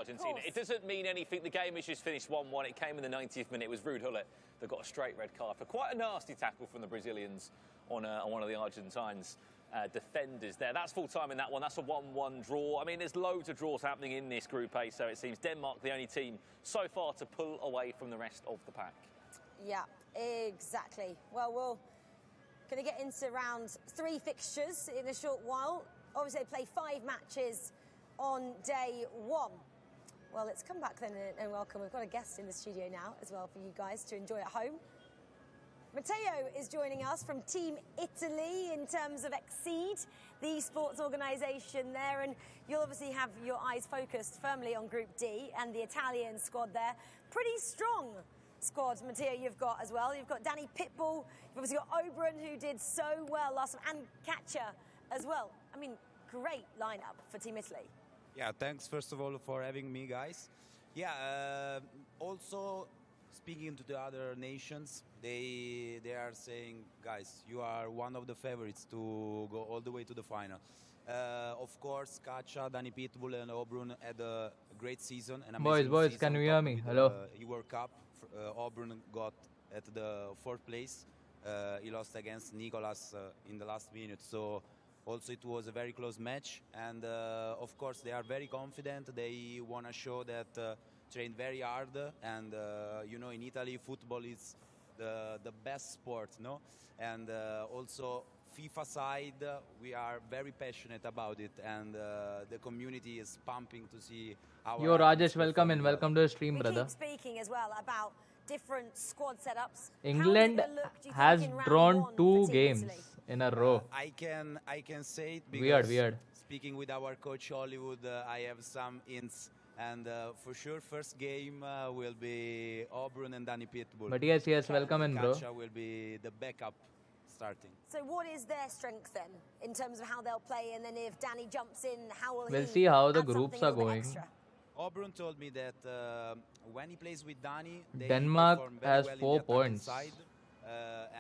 Argentina. It doesn't mean anything. The game is just finished 1-1. It came in the 90th minute. It was Ruud Gullit that got a straight red card for quite a nasty tackle from the Brazilians on one of the Argentines' defenders there. That's full time in that one. That's a 1-1 draw. I mean, there's loads of draws happening in this Group A, so it seems Denmark the only team so far to pull away from the rest of the pack. Yeah, exactly. Well, we're going to get into round 3 fixtures in a short while. Obviously, they play 5 matches on day 1. Well, let's come back then and welcome. We've got a guest in the studio now as well for you guys to enjoy at home. Matteo is joining us from Team Italy in terms of Exceed, the esports organisation there, and you'll obviously have your eyes focused firmly on Group D and the Italian squad there. Pretty strong squad, Matteo, you've got as well. You've got Danny Pitbull, you've obviously got Oberon, who did so well last time, and Katja as well. I mean, great lineup for Team Italy. Yeah, thanks first of all for having me, guys. Yeah, also speaking to the other nations, they are saying, guys, you are one of the favorites to go all the way to the final. Of course, Katja, Danny Pitbull, and Oberon had a great season. An amazing Boys, season can you hear me? Hello. World Cup. Oberon got at the 4th place. He lost against Nicolas in the last minute. So also it was a very close match. And of course, they are very confident. They want to show that train very hard. And you know, in Italy, football is the best sport, no? And also FIFA side, we are very passionate about it, and the community is pumping to see our... Yo, Rajesh, welcome in. Welcome to the stream, brother. We keep speaking as well about different squad setups. England has drawn 2 games in a row. I can say it because Weird. Speaking with our coach Hollywood, I have some hints. And for sure, first game will be Oberon and Danny Pitbull. But yes, welcome in, bro. Katja will be the backup starting. So what is their strength then, in terms of how they'll play? And then if Danny jumps in, how will We'll he see how the add groups something are a little bit going. extra? Oberon told me that when he plays with Danny, they Denmark perform very has well in 4 the attacking points. Side.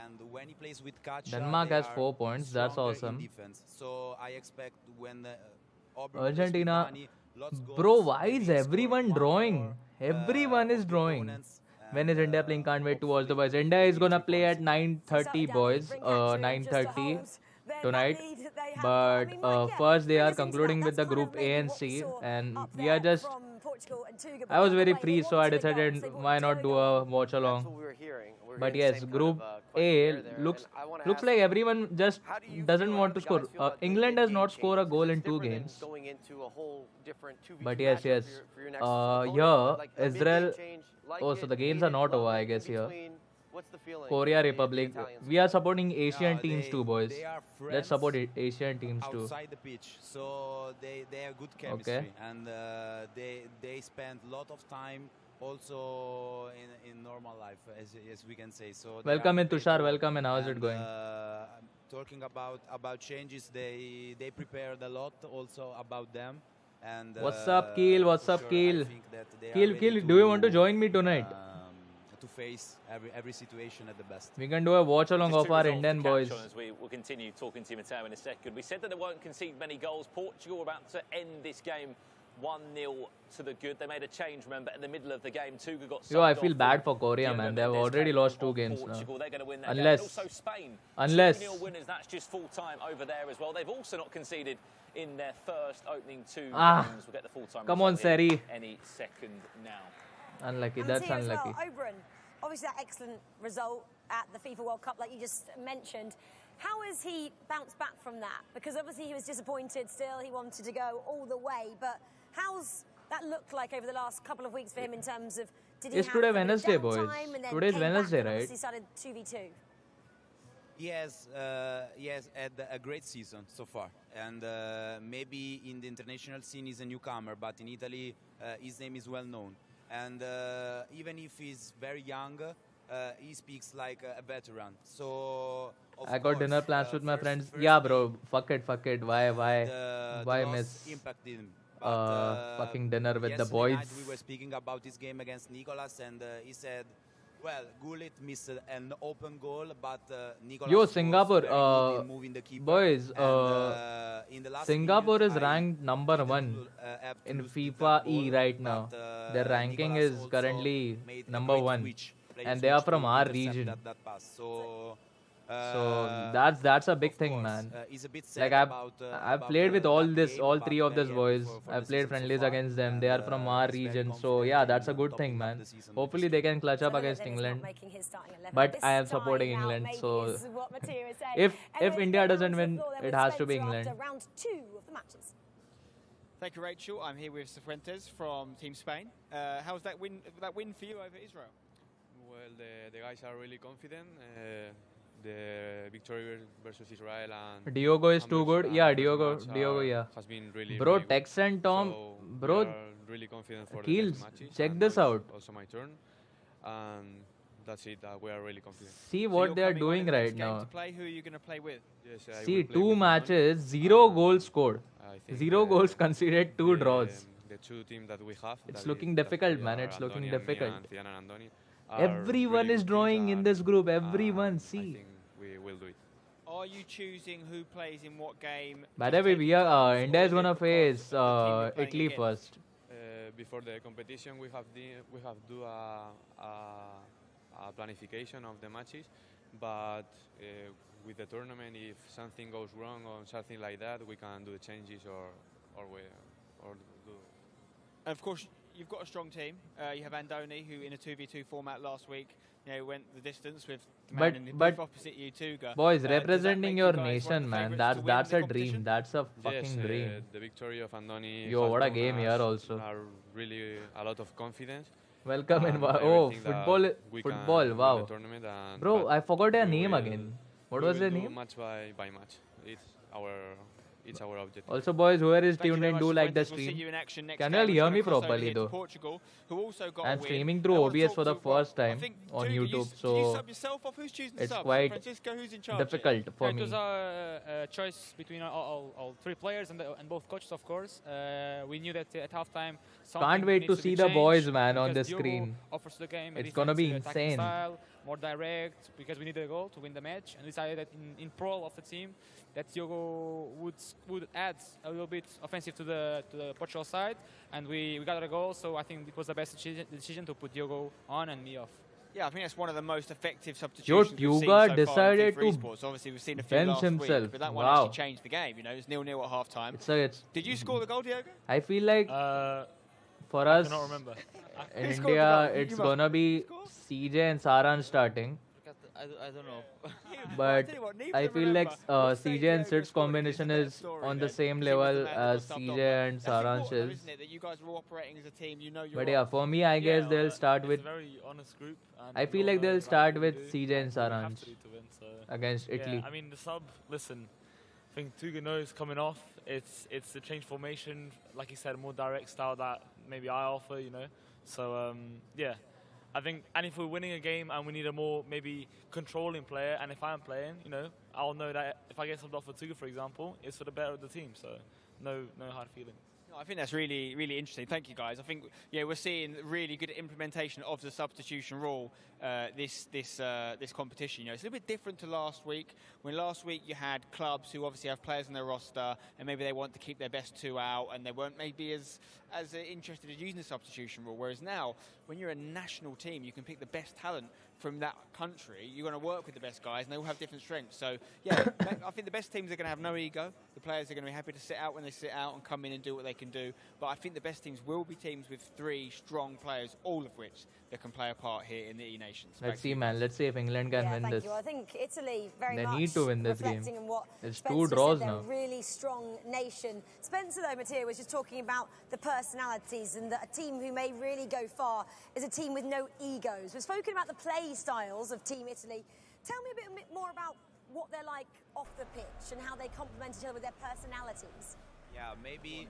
And when he plays with Katja, Denmark they has are 4 points. That's stronger awesome. in defense. So I expect when Oberon Argentina, plays with Danny, lots of bro, goals, why maybe is score everyone 1 drawing? more, Everyone is of the drawing. opponents. When is India playing? Can't wait to watch the boys. India is gonna play at 9:30, boys. 9:30 tonight. But first they are concluding with the Group A and C, and we are just... I was very free, so I decided why not do a watch along. But yes, Group A looks like everyone just doesn't want to score. England has not scored a goal in 2 games. But yes. Here, Israel... Oh, so the games are not over, I guess, here. Korea Republic. We are supporting Asian teams too, boys. Let's support Asian teams too. Outside the pitch, so they have good chemistry, and they spend a lot of time also in normal life, as we can say. So welcome in, Tushar. Welcome in. How's it going? Talking about changes, they prepared a lot also about them. And what's up, Keel? What's up, Keel? Keel, do you want to join me tonight? To face every situation at the best. We can do a watch along of our Indian boys. As we will continue talking to Matteo in a second. We said that they won't concede many goals. Portugal were about to end this game 1-0 to the good. They made a change, remember, in the middle of the game. Tuga got Yo, I feel bad for Korea, man. They have already lost 2 games now. They're going to win that unless, game. Also Spain, unless 2-0 winners. That's just full time over there as well. They've also not conceded in their first opening 2 games. We'll get the full time. Come on, Seri. Any second now. Unlucky. And that's unlucky. Well, Oberon, obviously that excellent result at the FIFA World Cup, like you just mentioned. How has he bounced back from that? Because obviously he was disappointed still. He wanted to go all the way. But how's that looked like over the last couple of weeks for him in terms of... Did he it's today Wednesday, boys. Today is Wednesday, right? He started 2v2. Yes, had a great season so far, and maybe in the international scene he's a newcomer, but in Italy his name is well known. And even if he's very young, he speaks like a veteran. So I got dinner plans with my friends. Yeah, bro. Fuck it. Why miss impacted him? fucking dinner with the boys? Night we were speaking about this game against Nicolas, and he said Well, Gullit missed an open goal, but Nicolas Yo, was Singapore, very good in moving the keeper. boys, And in the last Singapore minute, is I ranked number didn't 1 have to in lose the FIFA third E ball, right but now. Their ranking Nicolas is also currently made a number great 1, switch, player and they are switch from to our intercept region. that pass. So, So that's a big of thing, course, man. he's a bit Like sad I've played with all that game, all but 3 of very these happy boys. for the I've played season so friendlies far, against them. and They are from our he's very region. So confident yeah, that's a in good topping thing, up man. the season with Hopefully this they team. can clutch So up look, against then he's England. not making his starting 11. But This I am time supporting out, England, maybe so is what Mattia is saying. if Anyway, India let's go doesn't down to win, the floor then it with has to be Spencer England. after round 2 of the matches. Thank you, Rachel. I'm here with Cifuentes from Team Spain. How's that win for you over Israel? Well, the guys are really confident. The victory versus Israel and Diogo is too Anders good. and Yeah, first Diogo, match yeah. has been really, Bro, really good. Tex and Tom, So bro, we are really confident for the Keels, next matches. check and this now out. it's also my turn, and that's it. We are really confident. See So what you're they are coming on in doing the next right game now. to play. Who are you going to play with? Yes, I See, will play 2 with matches, Andoni. 0 goals scored. I think 0 goals conceded, 2 draws. The two teams that we have. It's that looking that difficult, we man. are It's looking Andoni and me difficult. and Fian and Andoni are Everyone really is good teams drawing in and- this group. Everyone, and see. I think we will do it. Are you choosing who plays in what game? By just the way, taking we are turns, India or is it gonna because face of the team you're playing Italy against? first. Before the competition, we have do a planification of the matches, but with the tournament, if something goes wrong or something like that, we can do the changes or do. And of course, you've got a strong team. You have Andoni, who in a 2v2 format last week, went the distance with the man in the booth opposite you, Tuga. Boys, Does that representing make your you guys one of nation, the man. favourites to win That's the a competition? dream. That's a fucking Yes, dream. the victory of Andoni. Yo, has what a given game here us also. Really a lot of confidence. Welcome in. and Oh, everything that football, we can football. win the Wow. tournament and- Bro, but I forgot their we name will- again. What we was will their do name? Match by match. It's our objective. Also, boys, whoever is Thank you tuned very in, much, do like the Cifuentes. We'll see stream. you in action next Can game. you all We're hear gonna me cross over properly here to though? Portugal, who also got I'm a win. streaming I through wanna OBS talk for the to- well, first time I think, on Tuga, you YouTube, did you so sub yourself off? Who's choosing the it's subs? quite Francisco, who's in charge? here? difficult for It me. was a choice between all 3 players and both coaches, of course. We knew that at halftime. Can't wait needs to be see the changed boys, man, on because the Diogo screen. offers the game a It's gonna be different, attacking insane. Style, more direct, because we needed a goal to win the match, and we decided that in pro of the team, that Diogo would add a little bit offensive to the Portugal side, and we got a goal. So I think it was the best decision to put Diogo on and me off. Yeah, I think that's one of the most effective substitutions we've seen Tuga so decided far in FIFA to Esports. Obviously, we've seen a few bench last himself. week, but that one Wow. actually changed the game. It's 0-0 at half time. It's Did you score the goal, Diogo? I feel like for I us cannot remember. in Who scored the India, goal? it's You must- gonna be score? CJ and Saran starting. I don't know. But tell you what, neither I of them feel like remember. Let's say CJ and Diogo Sid's scored, combination it's a better is story on the then, same because he was the level man that got as subbed CJ off. and That's important, Saran's though, is. isn't it? That you guys are all operating as a team. You know you're But yeah, for me, I guess they'll start it's with. a very honest group. And I we feel all like know they'll exactly start what with we do, CJ and we have Saranj to do to win, so. against Italy. Yeah, I mean the sub. Listen, I think Tuga knows coming off. It's a change formation, like you said, more direct style that maybe I offer. So yeah, I think. And if we're winning a game and we need a more maybe controlling player, and if I'm playing, I'll know that if I get subbed off for Tuga, for example, it's for the better of the team. So no hard feelings. I think that's really, really interesting. Thank you, guys. I think we're seeing really good implementation of the substitution rule this competition. It's a little bit different to last week. When last week you had clubs who obviously have players on their roster, and maybe they want to keep their best 2 out, and they weren't maybe as interested in using the substitution rule. Whereas now, when you're a national team, you can pick the best talent from that country. You're going to work with the best guys, and they all have different strengths. So, yeah, I think the best teams are going to have no ego. The players are going to be happy to sit out when they sit out and come in and do what they can do. But I think the best teams will be teams with 3 strong players, all of which that can play a part here in the eNations. Let's see, man. Let's see if England can win thank this. you. I think Italy very They much need to win this game. reflecting on what It's Spencer 2 draws said, they're now. a really strong nation. Spencer, though, Mattia, was just talking about the personalities and that a team who may really go far is a team with no egos. We've spoken about the play styles of Team Italy. Tell me a bit more about what they're like off the pitch and how they complement each other with their personalities. Yeah, maybe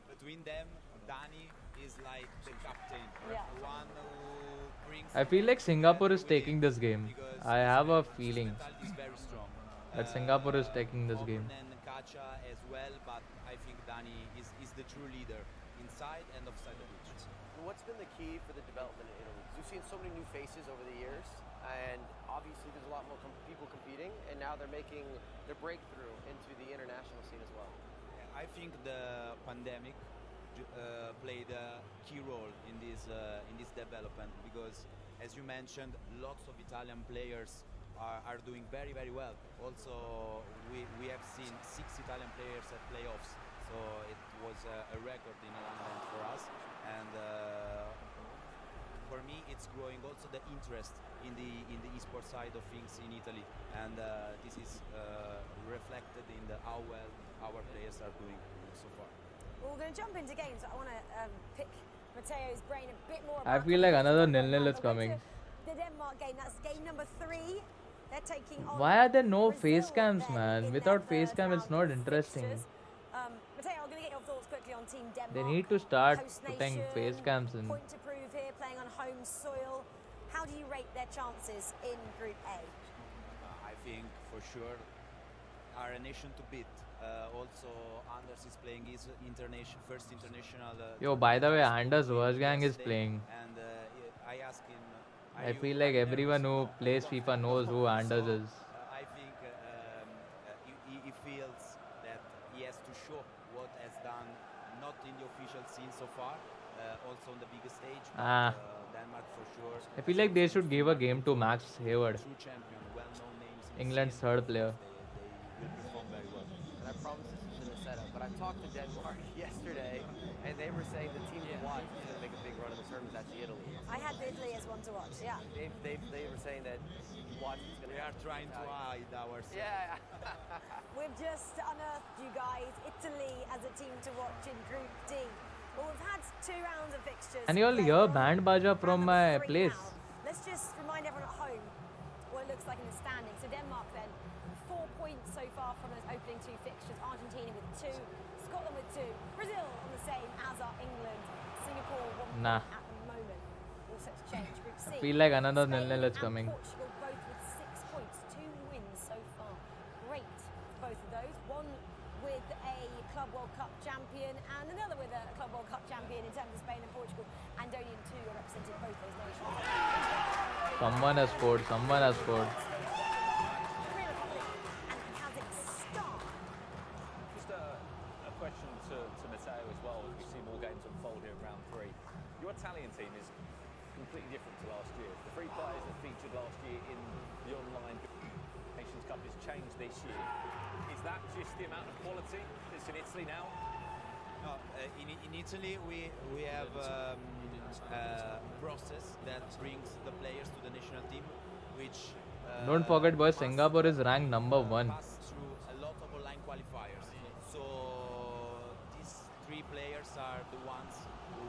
between them, Dani is like the captain, the one who brings. I feel like Singapore is everybody taking this game. because I have a his feeling mentality is very strong. that Singapore is taking this game. And Kacha as well, but I think Dani is the true leader inside and outside the pitch. What's been the the key for the development in Italy? Because we've seen so many new faces over the years, and obviously there's a lot more people competing, and now they're making their breakthrough into the international scene as well. I think the pandemic played a key role in this development because, as you mentioned, lots of Italian players are doing very, very well. Also, we have seen 6 Italian players at playoffs, so it was a record in a long run for us. And for me, it's growing also the interest in the esports side of things in Italy, and this is reflected in how well our players are doing so far. Well, we're going to jump into games. I want to pick Matteo's brain a bit more. I feel like another 0-0 is coming. The Denmark game, that's game number 3. They're taking on Why are there no Brazil face cams, then man? in Without their face third cam, it's round not of interesting. fixtures. Matteo, I'm going to get your thoughts quickly on Team Denmark. They need to start Host putting nation, face cams in. Point to prove here, playing on home soil. How do you rate their chances in Group A? I think for sure are a nation to beat. Also, Anders is playing his first international. Yo, by the way, Anders Wolfgang is playing. And I asked him. I feel like everyone who plays FIFA knows who Anders is. I think he feels that he has to show what has done, not in the official scene so far, also on the biggest stage. But, Denmark for sure. I feel like they should give a game to Max Hayward, True champion, well-known names. England's third player. They will perform very well. And I promise this isn't a setup, but I talked to Denmark yesterday, and they were saying the team to watch is going to make a big run in the tournament. That's Italy. I had Italy as one to watch, yeah. They were saying that watch is going to. We are trying to hide ourselves. Yeah. We've just unearthed, you guys, Italy as a team to watch in Group D. Well, we've had 2 rounds of fixtures. And you all hear band baja from my place. Let's just remind everyone at home what it looks like in the standing. So Denmark then, 4 points so far from those opening 2 fixtures. Argentina with 2, Scotland with 2, Brazil on the same as are England, Singapore 1 Nah. point at the moment. All set to change. Group C. I feel like another Spain 0-0 is and coming. Portugal both with 6 points, 2 wins so far. Great for both of those. One with a Club World Cup champion and another with a Club World Cup champion in terms of Spain and Portugal. And only 2 are representing both those nations. Someone has scored. Someone has scored. And has it start? Just a question to Matteo as well, as we see more games unfold here in round 3. Your Italian team is completely different to last year. The 3 players that featured last year in the online Nations Cup has changed this year. Is that just the amount of quality that's in Italy now? No, in Italy we have a process that brings the players to the national team, which Don't forget, boys, Singapore is ranked number 1. pass through a lot of online qualifiers. So these 3 players are the ones who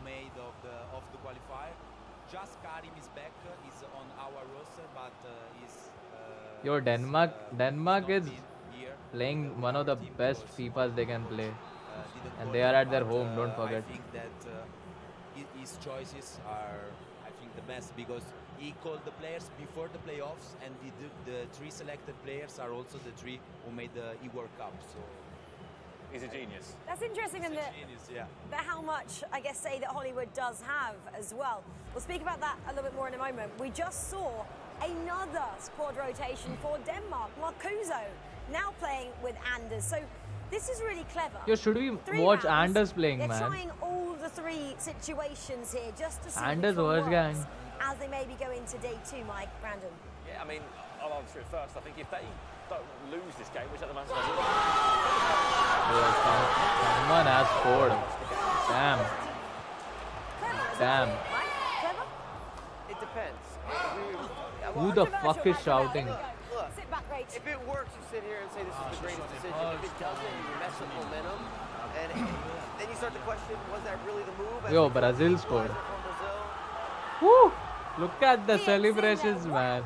made of the qualifier. Just Karim is back, is on our roster, but is Yo, Denmark not is been here playing with one of our the team best because, FIFAs they can play. didn't And qualify, they are at their but, home, don't forget. I think that his choices are, I think, the best because he called the players before the playoffs, and the 3 selected players are also the 3 who made the E-World Cup. So He's a genius. That's interesting, and genius, yeah. how much, I guess, say that Hollywood does have as well. We'll speak about that a little bit more in a moment. We just saw another squad rotation for Denmark. Marcuso now playing with Anders. So this is really clever. Yo, should we 3 watch rounds. Anders playing, They're man? trying all the 3 situations here just to see Anders which one Wolfgang. works as they maybe go into day 2, Mike. Brandon. Yeah, I mean, I'll answer it first. I think if they don't lose this game, which at the moment Yo, someone has scored. Damn. Clever, isn't Damn. it, Mike? Clever? It depends. Who the fuck is shouting? Look, Sit back, Rach. if it works, you sit here and say this is the greatest decision. If it doesn't, you mess with momentum, and then you start to question, was that really the move? As Yo, the Brazil equalizer scored. from Brazil. Woo! Look at the He is in celebrations, there. man.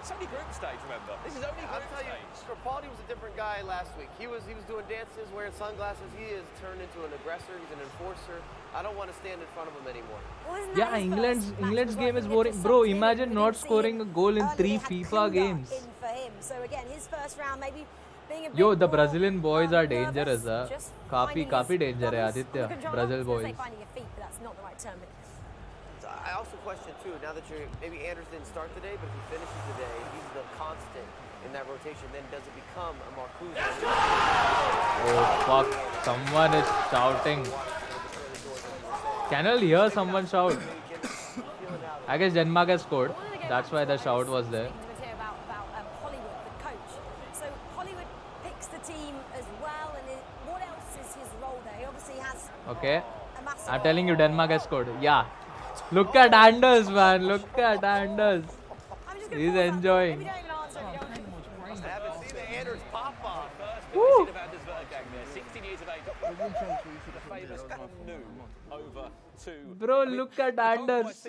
it's only group stage, remember? This is only I'll group tell you, stage. Capaldi was a different guy last week. He was doing dances, wearing sunglasses. He has turned into an aggressor. He's an enforcer. I don't want to stand in front of him anymore. Well, isn't that Yeah, his England's first match England's as well? game He is did boring. for Bro, Southampton. imagine We not didn't see scoring him a goal in earlier. 3 They had FIFA Kunda games. in for him. So again, his first round maybe being a bit Yo, the more, Brazilian boys are nervous, dangerous, just काफी finding काफी his danger है bums Aditya. under control. Brazil I was gonna say boys. finding your feet, but that's not the right term. So I also question too, now that maybe Anders didn't start today, but if he finishes today, if he's the constant in that rotation, then does it become a Marcuse? Oh fuck, someone is shouting. Can you hear someone shout? I guess Denmark has scored. That's why the shout was there. About Hollywood, the coach. So Hollywood picks the team as well, and what else is his role there? He obviously has Okay. a massive... I'm telling you, Denmark has scored. Yeah. Look at Anders, man. Look at Anders. He's enjoying. I haven't seen the Anders pop off. Woo! 16 years of age. The famous Comnu over to... Bro, look at Anders.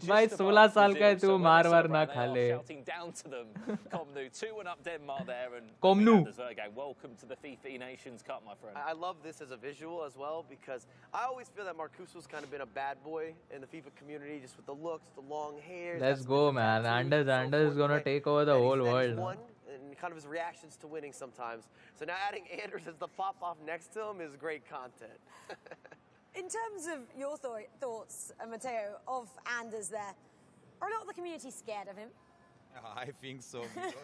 भाई 16 साल का है तू मार वार ना खा ले. Shouting down to them. Comnu 2-1 up Denmark there, and Comnu. Welcome to the FIFA eNations Cup, my friend. I love this as a visual as well, because I always feel that Marcuso's kind of been a bad boy in the FIFA community, just with the looks, the long hair. Let's go, man. Anders is gonna take over the whole world. And kind of his reactions to winning sometimes. So now adding Anders as the pop-off next to him is great content. In terms of your thoughts, Matteo, of Anders there, are a lot of the community scared of him? I think so, because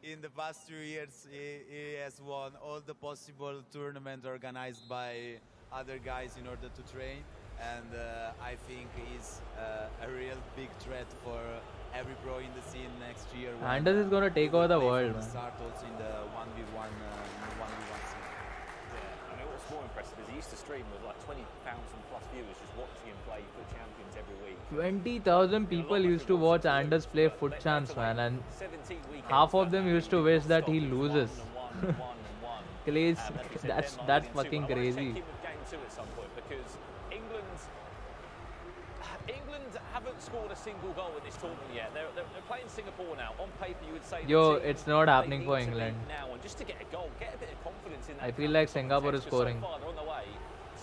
in the past 2 years he has won all the possible tournaments organized by other guys in order to train, and I think he's a real big threat for every pro in the scene next year. Anders is gonna take over the world, man. Start also in the 1v1 scene. Yeah, I mean, what's more impressive is he used to stream with like 20,000 plus viewers just watching him play FUT Champions every week. 20,000 people used to watch Anders play FUT Champs, man, and half of them used to wish that he loses. That's fucking crazy. Game 2 at some point, because England haven't scored a single goal in this tournament yet. They're playing Singapore now. On paper, you would say... Yo, it's not happening for England. Now, and just to get a goal, get a bit of confidence in that. I feel like Singapore is scoring. So far, they're on the way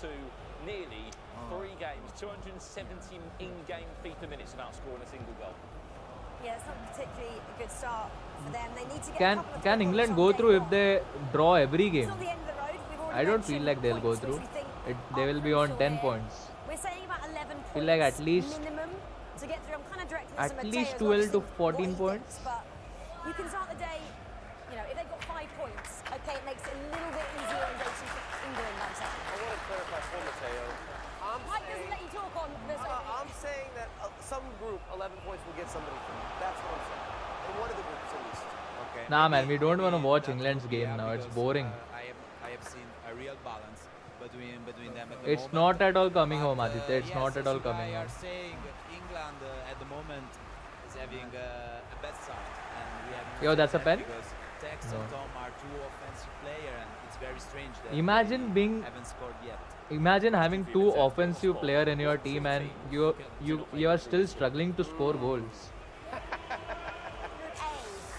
to nearly 3 games, 270 in-game FIFA minutes without scoring a single goal. Yeah, it's not particularly a good start for them. They need to get Can England go through if they draw every game? It's not the end of the road. We've already I don't feel like they'll go points, through. which we think They will be on 10 points. We're saying about 11 points Feel like at least minimum to get through. I'm kind of directing this at to least Matteo as 12 to well, 14 what he points. thinks, but you can start the day, you know, if they've got 5 points, okay, it makes it a little bit easier on day 2 for England, I'm saying. I want to clarify for Matteo. Mike doesn't let you talk on this. I'm saying that some group, 11 points, will get somebody through. That's what I'm saying. In one of the groups, at least. Okay. Nah, man, we don't want to watch England's game now. It's boring. I have seen a real balance between them at the It's moment. not at all coming home, Aditya. It's yes, not at all as you coming are home. saying England at the moment is having a bad start, and we have Yo, that's a pen? because Tex No. and Tom are 2 offensive players, and it's very strange that Imagine they being- haven't scored yet. Imagine having 2 offensive players in your team and you are still struggling to score goals.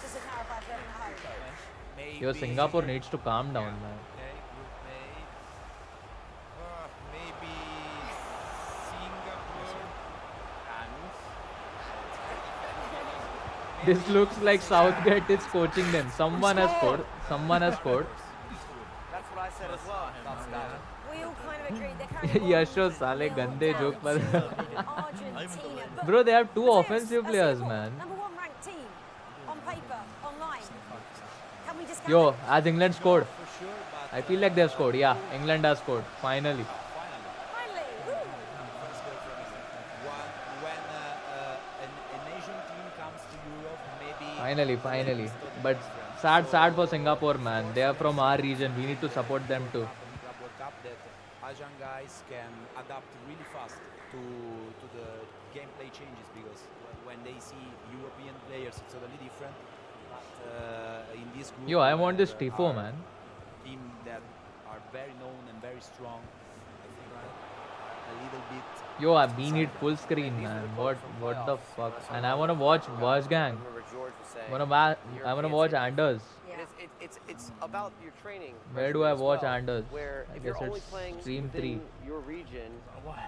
Just to clarify for everyone at home. Maybe Yo, Singapore needs to calm down, man. Okay, group A. Maybe Singapore and This looks like Southgate is coaching them. Someone has scored. Someone has scored. That's what I said as well. About Scotland. We all kind of agreed. They're currently Yasho sale gande joke par. Argentina. But Bro, they have 2 Matteo, offensive a players, Singapore man. number 1 ranked team on paper, online. Can we just Yo, has England scored? for sure, but I feel like they've scored. Yeah, England has scored. Finally. finally? Woo. when an Asian team comes to Europe, maybe Finally. But sad for Singapore, man. They are from our region. We need to support them too. Club World Cup that Asian guys can adapt really fast to the gameplay changes, because when they see European players, it's totally different. But in this group, Yo, I want this there Tifo, are man. Team that are very known and very strong. I think a little bit. Yo, we need full screen, man. What the fuck? And I wanna watch Wolfgang. Remember George was saying. I wanna watch Anders. Yeah. It's about your training. Where do I as watch well, Anders? Where I if you're guess only it's playing stream within 3. your region,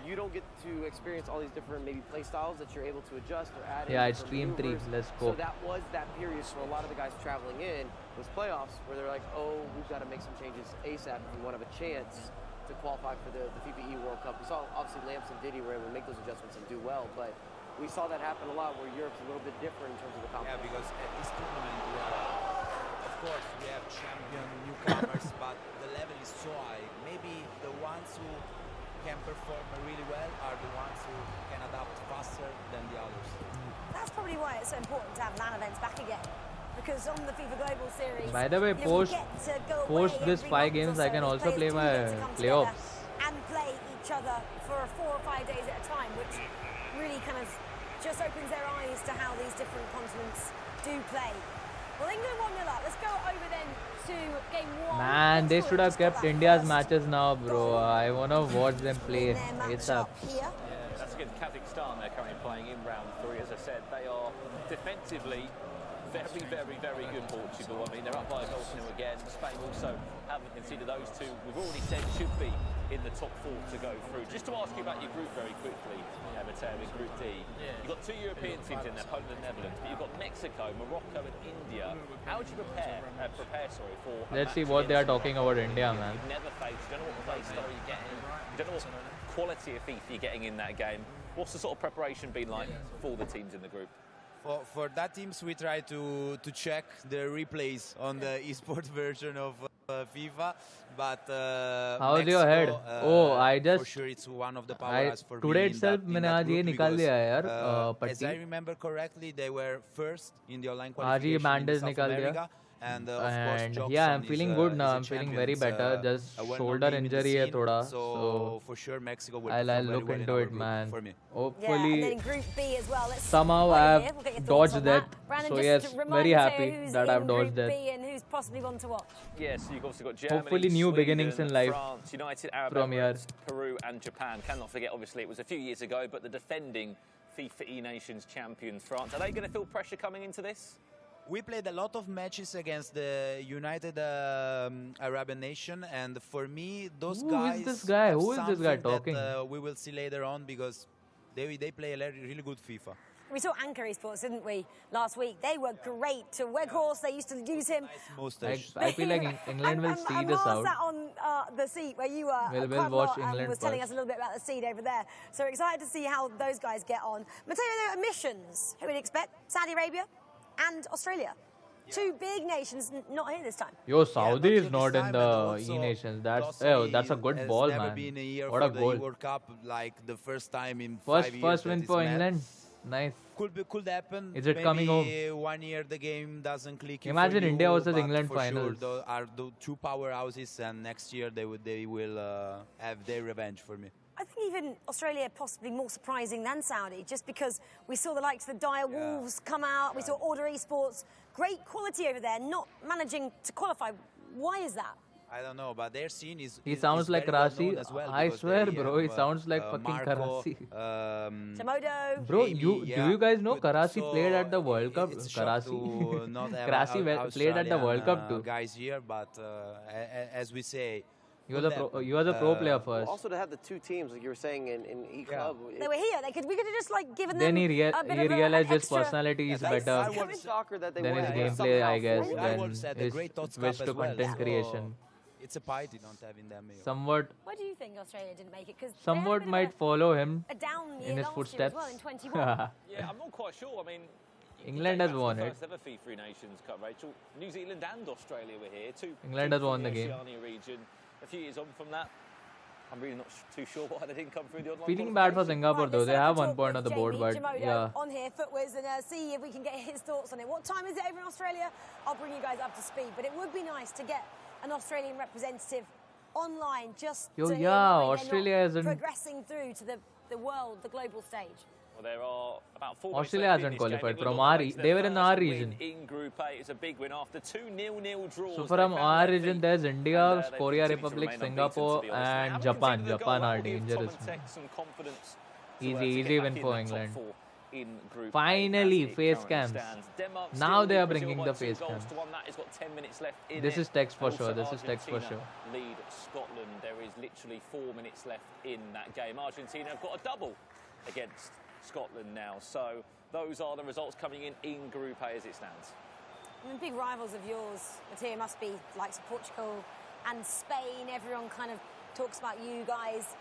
you don't get to experience all these different maybe play styles that you're able to adjust or add in. Yeah, it's for stream 3. maneuvers. Let's So go. that was that period for a lot of the guys traveling in was playoffs, where they're like, oh, we've got to make some changes ASAP if we want to have a chance to qualify for the FIFA E World Cup. We saw obviously Lamps and Diddy were able to make those adjustments and do well, but we saw that happen a lot where Europe's a little bit different in terms of the competition. Yeah, because at this tournament, of course, we have champion newcomers, but the level is so high. Maybe the ones who can perform really well are the ones who can adapt faster than the others. That's probably why it's so important to have LAN events back again. Because on the FIFA Global Series, By the way, post this 5 games, I can also play my playoffs. And play each other for 4 or 5 days at a time, which really kind of just opens their eyes to how these different continents do play. Well, England 1-0 up. Let's go over then to game 1. Man, they should have kept India's matches now, bro. I wanna watch them play. It's up. Yeah, that's against Kazakhstan. They're currently playing in round 3. As I said, they are defensively very, very, very good, Portugal. I mean, they're up by a goal to 0 again. Spain also haven't conceded. Those two, we've already said, should be in the top 4 to go through. Just to ask you about your group very quickly, Matteo, in Group D. You've got 2 European teams in there, Poland and Netherlands, but you've got Mexico, Morocco and India. How would you prepare for Let's see what they are talking about India, man. You've never faced, you don't know what play style you're getting, you don't know what quality of FIFA you're getting in that game. What's the sort of preparation been like for the teams in the group? For that teams, we try to check the replays on the esports version of FIFA, but how's Mexico, your head? I just for sure it's one of the powers for today me itself in मैंने that आज ये group निकाल दिया है यार because, as I पट्टी remember correctly, they were first in the online आज ये qualification in bandage South निकाल दिया America. And of course, yeah, I'm Jackson feeling is, good now. is a I'm feeling champion. very It's, better. Just a well-known shoulder name in the injury है scene. थोड़ा. So for sure Mexico will I'll perform look very well into in our it, group man. for me. Hopefully, yeah, and then in Group B as well. Let's somehow see I have we'll get your thoughts dodged on that. Brandon, So just yes, remind very Matteo happy who's that in I've dodged Group that. B and who's possibly one to watch. Yes, you've obviously got Germany, Hopefully new Sweden, beginnings in life France, United Arab from here. Emirates, Peru and Japan. Cannot forget, obviously, it was a few years ago, but the defending FIFA eNations champions, France. Are they going to feel pressure coming into this? We played a lot of matches against the United Arab Nation, and for me, those guys. Who is this guy? have Who is this guy something talking? That, we will see later on because they play a really good FIFA. We saw Anchor Esports, didn't we, last week? They were great. To Weghorst, they used to use him. I feel like England will see this out. sat on the seat where you were. We'll watch England was telling us first. a little bit about the seat over there. So we're excited to see how those guys get on. Matteo, there are missions. Who would expect? Saudi Arabia and Australia. 2 big nations not here this time. Yo, Saudi not is here not this in time, the but also eNations. That's Saudi a good has ball, never man. been a year What for a the goal! World Cup, like the first time in 5 years. First that win it's for met. England. Nice. Could happen. Is it Maybe coming home? 1 year the game doesn't click. Imagine for you, India versus but England for finals. Sure, are the 2 powerhouses, and next year they will have their revenge for me. I think even Australia possibly more surprising than Saudi, just because we saw the likes of the Dire Wolves come out. We saw Order Esports. Great quality over there, not managing to qualify. Why is that? I don't know, but their scene is. He sounds like very well Karasi. known as well, I because swear, they bro, he have, sounds like fucking Marco, Karasi. Tamodo. Bro, Amy, do you guys know Good. Karasi So played at the World Cup? it's a shock Karasi. to not have Karasi played at the World Cup too. Guys here, but as we say, He was a pro player first. Also, to have the 2 teams, like you were saying in E-Club. They were here. We could have just given Then them. he a bit of realized an his extra- personality is That's better what soccer that they than his wanted to gameplay, somehow I guess, forward. I than would say the his Great Tots wish Cup to as well. content So creation. It's a pity not having them here. Somewhat Why do you think Australia didn't make it? Because might follow him a down year in his last footsteps. year as well in 21. Yeah, I'm not quite sure. I mean, England has won the it. first ever FIFA Nations Cup, Rachel. New Zealand and Australia were here too. England has won the game. Oceania region. A few years on from that, I'm really not too sure why they didn't come through the online. Feeling bad for qualification. Singapore Right, though. let's They have have a 1 talk point with on the board, Jamie but Tamodo yeah. on here, Footwiz, and see if we can get his thoughts on it. What time is it over in Australia? I'll bring you guys up to speed. But it would be nice to get an Australian representative online just Yo, to hear yeah, why they're Australia not isn't- progressing through to the world, the global stage. Well, there are about 4 Australia left in hasn't this game. qualified England from on our the way to they were their in our first win region. In Group A, it's a big win after 2 0-0 draws. So They from found our their region, feet. there's India, And, they Korea continue to Republic, remain unbeaten, Singapore, to be honest. They and haven't Japan. conceded a goal. Japan That are will give dangerous. Tom and Tech some confidence to, Easy, to easy get win back for in the top England. 4 in Group Finally, A, as it face currently cams. stands. Denmark Now still they are lead Brazil bringing by the 2 face goals cams. to 1. That has got 10 minutes left in This it. is text for And sure. also This is text for Argentina sure. Lead Scotland. There is literally 4 minutes left in that game. Argentina have got a double against Scotland now. So those are the results coming in Group A as it stands. I mean, big rivals of yours, Matteo, must be likes of Portugal and Spain. Everyone kind of talks about you guys.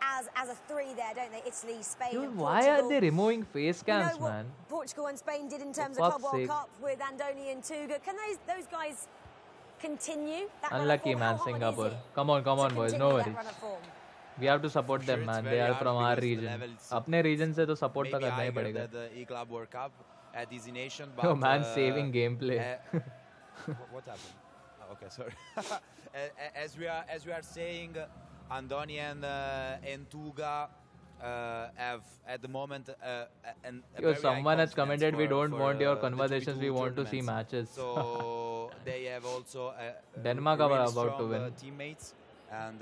as a 3 there, don't they? Italy, Spain, Dude, and why Portugal. are they removing face You know cams, what man? Portugal and Spain did in terms For of Club fuck's World sake. Cup with Andoni and Tuga. Can those guys continue that Unlucky, run of form? man, How hard Singapore. is it Come on, to boys, continue no that worries. run of form? We have to support For sure, them, it's man. very They are hard from our because the region. level is अपने region से तो support तो maybe करना ही higher पड़ेगा. than the E-Club World Cup at this nation, but Yo, man, saving gameplay. what happened? Oh, okay, sorry. As we are saying, Andoni and Tuga have at the moment a Yo, very someone high has commented we confidence don't for, want your the conversations, we 2v2 want to see tournaments. matches. So they have also Denmark are really about to strong win. teammates, and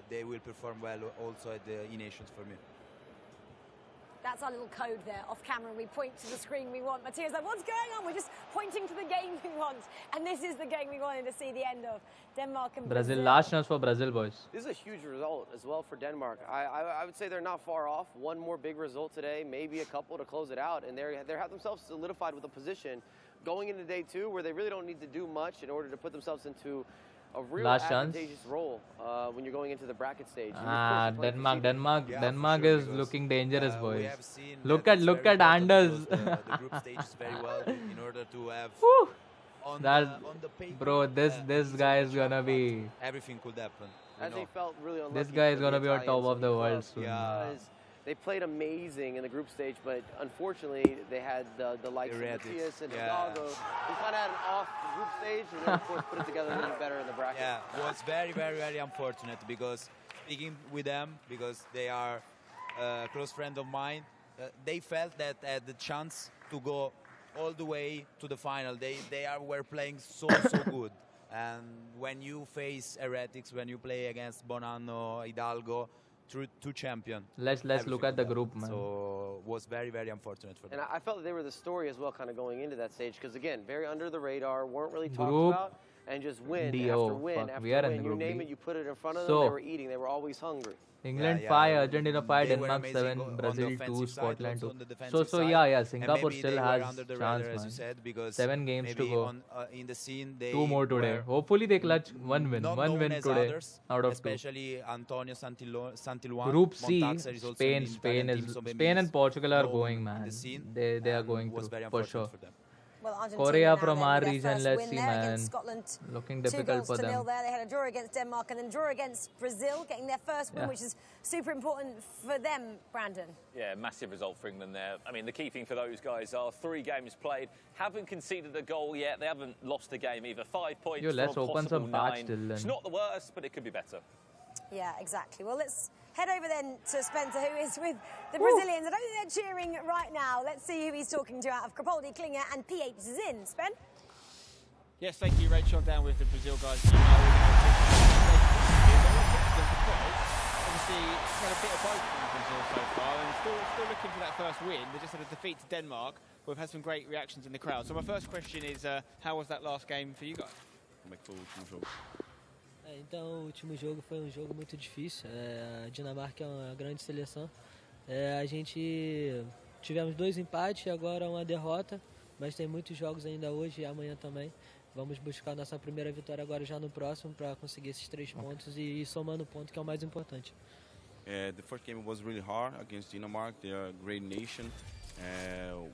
they will perform well also at the eNations for me. That's our little code there. Off camera, we point to the screen we want. Matthias like, what's going on? We're just pointing to the game we want. And this is the game we wanted to see the end of. Denmark and Brazil. Last chance for Brazil, boys. This is a huge result as well for Denmark. I would say they're not far off. One more big result today, maybe a couple to close it out, and they have themselves solidified with a position going into day 2 where they really don't need to do much in order to put themselves into a real advantageous role when you're going into the bracket stage. Denmark is looking dangerous, We boys. have seen Look that at it's look very at important Anders. to close the group stages very well in order to have on the paper, bro, this guy is gonna be. everything could happen. As they felt really unlucky. This guy is for gonna the be on top Italians of in the club world soon. because they played amazing in the group stage, but unfortunately they had the likes of Matthias and Hidalgo who kind of had an off group stage, and then of course put it together a little better in the bracket. Yeah, it was very unfortunate because speaking with them, because they are a close friend of mine, they felt that had the chance to go all the way to the final. They were playing so good, and when you face heretics, when you play against Bonanno, Hidalgo, two champion. Let's look at the group, man. So it was very unfortunate for them. And I felt that they were the story as well, kind of going into that stage, because again, very under the radar, weren't really talked Group about, and just win D. after Oh, win fuck. after We are in win. the You group name D. it, you put it in front of them, So- they were eating. They were always hungry. England Yeah, 5, yeah. Argentina 5, They were Denmark amazing 7, on the Brazil 2, offensive side, Scotland also 2. on the defensive So side. yeah, And Singapore maybe still they were has under the chance, radar, as you man. said, because 7 games to maybe go. on, in the scene they 2 more today. were Hopefully they clutch one win. not One known win as today others, out of 2. especially Antonio Santilluan. Group C, Montaxer is also Spain, in the Italian team, so maybe Spain and he's Portugal are known going, in man. the scene, They are and going was through very for unfortunate sure. for them. Well, Argentina Korea now from then our with their region, first let's win see, there man. against Scotland. Looking 2 difficult goals for to nil them. there. They had a draw against Denmark and then draw against Brazil, getting their first win, Yeah. which is super important for them, Brandon. Yeah, massive result for England there. I mean, the key thing for those guys are 3 games played, haven't conceded a goal yet, they haven't lost a game either. 5 points Yo, let's from a open possible some packs 9. till then. It's not the worst, but it could be better. Yeah, exactly. Well, let's head over then to Spencer, who is with the Brazilians. I don't think they're cheering right now. Let's see who he's talking to out of Capaldi, Klinger and PH Zin. Spen? Yes, thank you, Rachel. I'm down with the Brazil guys. Obviously, it's had a bit of both from Brazil so far, and still looking for that first win. They just had a defeat to Denmark. We've had some great reactions in the crowd. So my first question is, how was that last game for you guys? Como é que foi o último jogo? Então, o último jogo foi um jogo muito difícil. A Dinamarca é uma grande seleção. A gente tivemos 2 empates e agora uma derrota, mas tem muitos jogos ainda hoje e amanhã também. Vamos buscar nossa primeira vitória agora já no próximo para conseguir esses 3 pontos e ir somando ponto, que é o mais importante. The first game was really hard against Denmark. They are a great nation.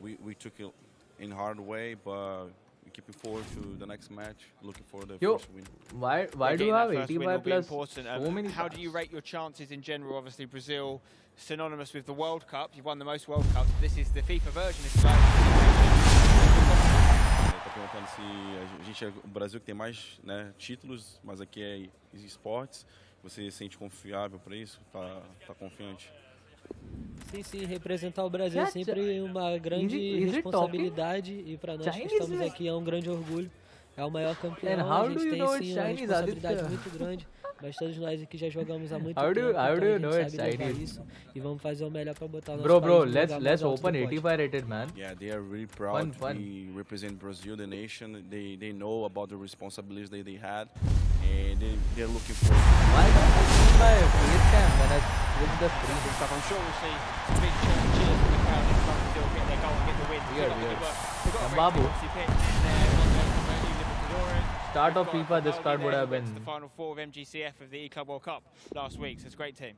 We took it in hard way, but we're keeping forward to the next match, looking for the first win. Why do you Getting have that first win will 85 be plus important. so many How packs? do you rate your chances in general? Obviously, Brazil, synonymous with the World Cup. You've won the most World Cups. This is the FIFA version, if you like. Tá perguntando se a gente é o Brasil que tem mais, né, títulos, mas aqui é esportes. Você se sente confiável para isso? Tá confiante? Sim, representar o Brasil é Chat, sempre uma grande is it responsabilidade e para nós que Chinese, estamos like- aqui é um grande orgulho. É o maior And campeão, how a do gente you tem know sim it's uma Chinese, responsabilidade Aditya? muito grande, mas todos nós aqui já jogamos há muito How do tempo, you- how então do you a know gente it's sabe levar Chinese? isso e vamos fazer o melhor para botar o nosso Bro, país no let's lugar mais alto open que pode. 85 rated, man. Yeah, they are really proud Fun. to be represent Brazil, the nation. They know about the responsibilities that they had, and they're looking for. Why not open my face cam when I switch the screen? Good stuff. I'm sure we'll see some big cheers from the crowd next time Brazil get their goal and get the win. Weird. They've got a great Babu. team, obviously, pitch in there. Start of FIFA, this card would have been. The final 4 of MGCF of the E-Club World Cup last week, so it's a great team.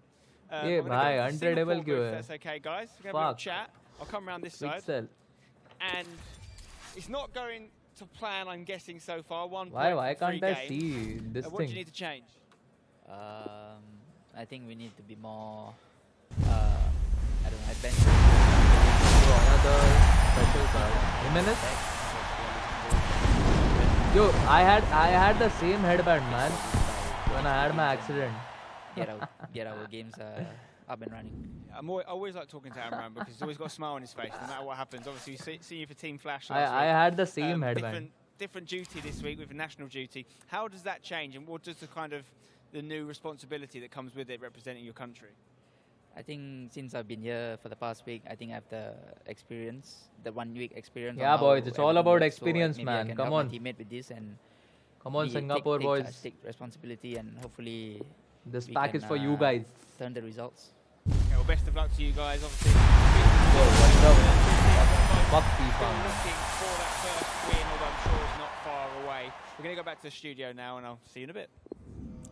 ये भाई untradeable क्यों है? That's okay, guys. We're gonna have a little chat. I'll come around this side. Pixel. And it's not going to plan, I'm guessing, so far. Why can't I see this what do you thing? need to change? I think we need to be more, I don't know, adventurous. Another special card. Jimenez? Yo, I had the same headband, man, when I had my accident. Get our games up and running. I always like talking to Amran because he's always got a smile on his face, no matter what happens. Obviously, we see you for Team Flash last I week. had the same headband. Different duty this week with national duty. How does that change, and what does the new responsibility that comes with it representing your country? I think since I've been here for the past week, I think I have the experience, the 1 week experience. Yeah, boys, it's all about experience, so man. Come on. Teammate with this and come on, Singapore boys. Take responsibility and hopefully this pack is for you guys. Turn the results. Okay, well, best of luck to you guys. Obviously, yo, what's up? Fuck FIFA. Looking for that first win, although I'm sure it's not far away. We're going to go back to the studio now, and I'll see you in a bit.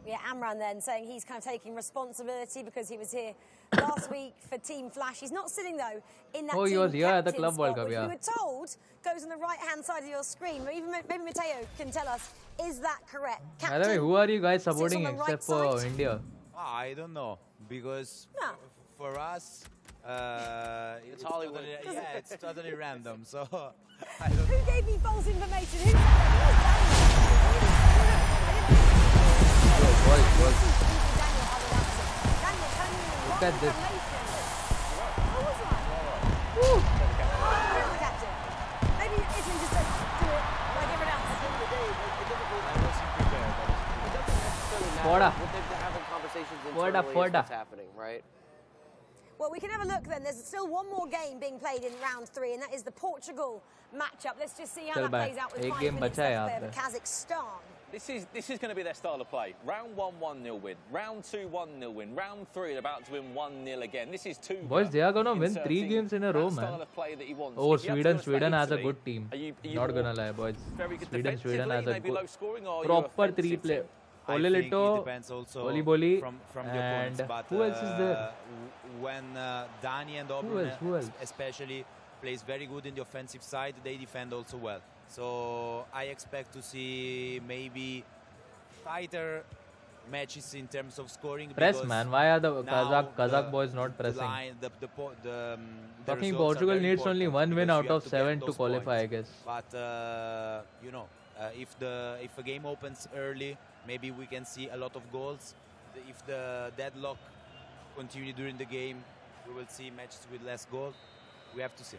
Yeah, Amran then saying he's kind of taking responsibility because he was here last week for Team Flash. He's not sitting, though, in that he team was here at the captain Club World spot, Cup, which yeah. we were told goes on the right-hand side of your screen. Maybe Matteo can tell us, is that correct? By the way, who are you guys supporting right except for side? India? I don't know, because for us, it's Hollywood. Totally, yeah, it's totally random. So Who gave me false information? Who said that? Look at this. Maybe Italy just don't do it like everyone else. Fora. They're having conversations Fora, internally fora. as what's happening, right? Well, we can have a look then. There's still one more game being played in round 3, and that is the Portugal matchup. Let's just see how that plays out with 5 minutes left there for Kazakhstan. This is going to be their style of play. Round 1, 1-0 win. Round 2, 1-0 win. Round 3, they're about to win 1-0 again. This is two. Boys, they are going to win 3 games in a row, man. Oh, Sweden has a good team. Not gonna lie, boys. Sweden has a good, proper 3 player. Olelito, Oliboli, and who else is there? When Dani and Auburn especially plays very good in the offensive side, they defend also well. So I expect to see maybe tighter matches in terms of scoring. Press, man. Why are the Kazakh boys not pressing? Talking Portugal needs only 1 win out of 7 to qualify, I guess. But you know, if a game opens early, maybe we can see a lot of goals. If the deadlock continue during the game, we will see matches with less goals. We have to see.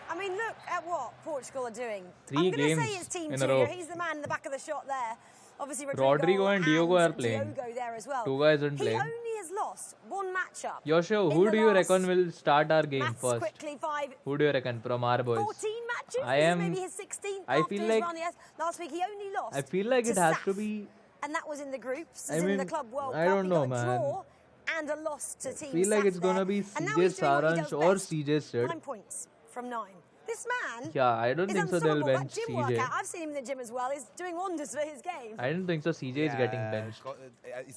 I mean, look at what Portugal are doing. 3 I'm going games to say it's Team in a Junior. row. He's the man in the back of the shot there. Obviously, Rodrigo and Diogo are playing. Diogo there as well. 2 guys aren't He playing. only has lost 1 matchup. Yosho, who do you reckon will start our game first? Quickly, 5. Who do you reckon from our boys? 14 matches. I am. Maybe his 16th. I after feel his like. run, yes. Last week he only lost. I feel like it has to be. And that was in the groups. I in mean, the Club World I Cup. don't He know, got a man. draw and a loss to Team I feel like Saf it's gonna be there. And now CJ he's doing what he Saransh does or best. CJ Sid. 9 points from 9. This man. Yeah, I don't is think so. They'll unstoppable. bench That gym CJ. workout, I've seen him in the gym as well. He's doing wonders for his game. I don't think so. CJ is getting benched.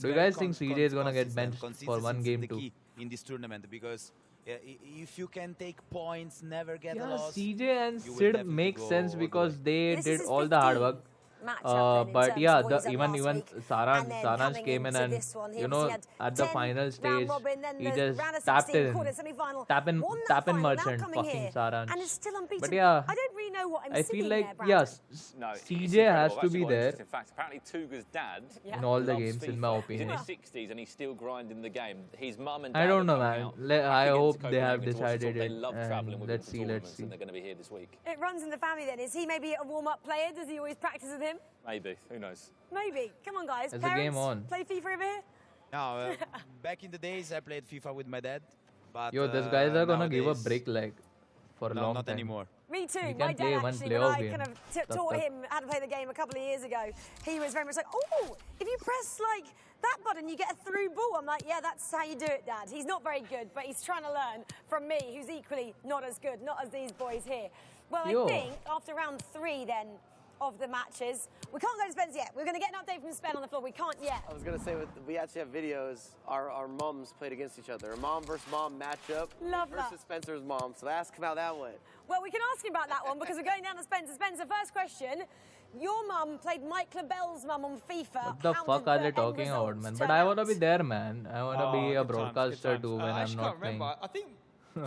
Do you guys think CJ is gonna get benched for 1 game too? In this tournament, because if you can take points, never get Yeah, lost. CJ and Sid make sense because they did all the hard work. Matchup But yeah, then in terms of what he's done even last week. Saransh And then Saransh came in coming and into this one, he you know obviously had at the 10 final round stage robin, then he the just round of tapped 16, in, quarter, semi-final, tapping won that final, now merchant coming fucking here, Saransh. and is still unbeaten. But yeah, I don't really know what I'm I seeing feel like there, Brandon. yes, No, it's CJ incredible. has I've to actually be got there interesting facts. Apparently, Tuga's dad in all the loves games, in FIFA. my He's opinion. in his 60s and he's still grinding the game. His mum and I dad don't know, are man. coming out I back hope against they have Copenhagen towards the top. decided They it. love travelling And with let's him to see, tournaments, let's see. and they're going to be here this week. It runs in the family then. Is he maybe a warm-up player? Does he always practice with him? Maybe. Who knows? Maybe. Come on, guys. There's a Parents, game on. play FIFA over here? No, back in the days, I played FIFA with my dad. But Yo, these guys are gonna give a nowadays, break like for a no, long not time. anymore. Me too. We My can play dad one actually, when playoff I game. kind of taught him how to play the game a couple of years ago, he was very much like, oh, if you press like that button, you get a through ball. I'm like, yeah, that's how you do it, Dad. He's not very good, but he's trying to learn from me, who's equally not as good, not as these boys here. Well, Yo. I think after round 3 then, of the matches. We can't go to Spence yet. We're going to get an update from Spen on the floor. We can't yet. I was going to say, we actually have videos. Our mums played against each other. A mom versus mom matchup. Love versus that. Spencer's mom. So ask him how that went. Well, we can ask you about that one because we're going down to Spencer. Spencer, first question. Your mum played Mike LaBelle's mum on FIFA. What the How fuck did are the they end talking about, results man? turn But I want to out? be there, man. I want to be a broadcaster too when I I'm just not can't playing. remember. I think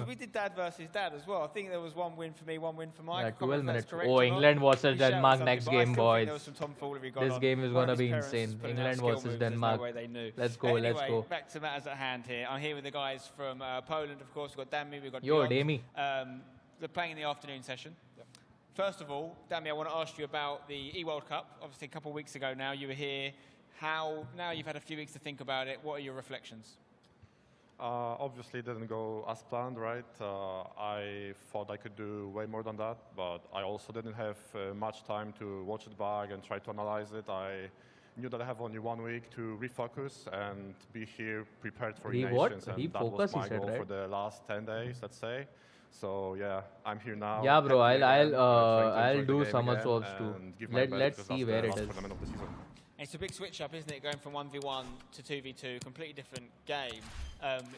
we did dad versus dad as well. I think there was one win for me, one win for Mike. Yeah, I can't remember 12 if that's minutes. correct Oh, or not. England versus You shouted Denmark something, next but I game, still think boys. there was some tomfoolery going This on. game is One going to of be his parents insane. pulling out England skill versus moves, there's Denmark. No way they knew. Let's go, anyway, let's go. Back to matters at hand here. I'm here with the guys from Poland, of course. We've got Dami, we've got Yo, Piotr. Dami. They're playing in the afternoon session. First of all, Dami, I want to ask you about the E-World Cup. Obviously, a couple of weeks ago now, you were here. Now you've had a few weeks to think about it. What are your reflections? Obviously, it didn't go as planned, right? I thought I could do way more than that, but I also didn't have much time to watch it back and try to analyze it. I knew that I have only 1 week to refocus and be here prepared for eNations, and that was my goal for the last 10 days, let's say. So yeah, I'm here now. Yeah, bro. I'll I'll do somersaults too. Let's see where it is. It's a big switch up, isn't it? Going from 1v1 to 2v2, completely different game.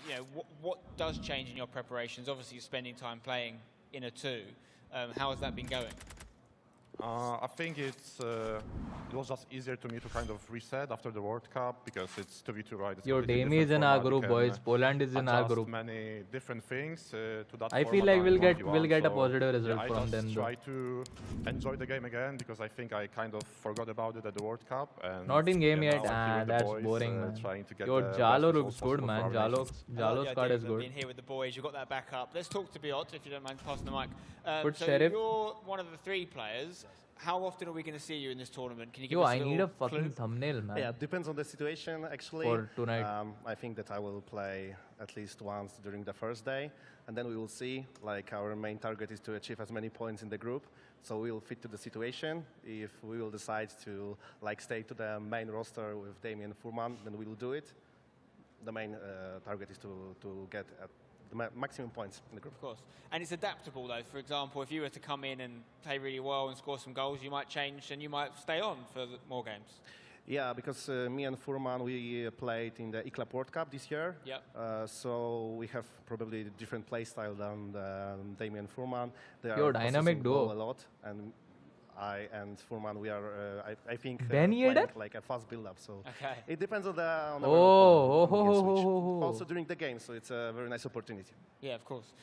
You know, what does change in your preparations? Obviously, you're spending time playing in a 2. How has that been going? I think it was just easier to me to kind of reset after the World Cup because it's 2v2, right? It's Yo, Dami is in our group, boys. Poland is in our group. Many different things to that. I feel like we'll get a positive result from them. I try to enjoy the game again because I think I kind of forgot about it at the World Cup. And not in game yet. That's boys, boring, man. To Yo, Jalo looks good, man. Jalo's card is good. Being here with the boys, you've got that back up. Let's talk to Piotr, if you don't mind passing the mic. Good so Sheriff. You're one of the 3 players. How often are we going to see you in this tournament? Can you give Yo, us I a need a clue? fucking thumbnail, man. Yeah, depends on the situation, actually. For tonight. I think that I will play at least once during the first day, and then we will see. Like, our main target is to achieve as many points in the group, so we will fit to the situation. If we will decide to, like, stay to the main roster with Damien Furman, then we will do it. The main target is to get at the maximum points in the group. Of course. And it's adaptable, though. For example, if you were to come in and play really well and score some goals, you might change and you might stay on for more games. Yeah, because me and Furman, we played in the eClub World Cup this year. Yep. So we have probably a different play style than Damien Furman. They Yo, are dynamic duo. a lot, and I and Furman, we are, I think, Ben playing Yedder? like a fast build-up. So Okay. it depends on the Oh. also during the game. So it's a very nice opportunity. Yeah, of course.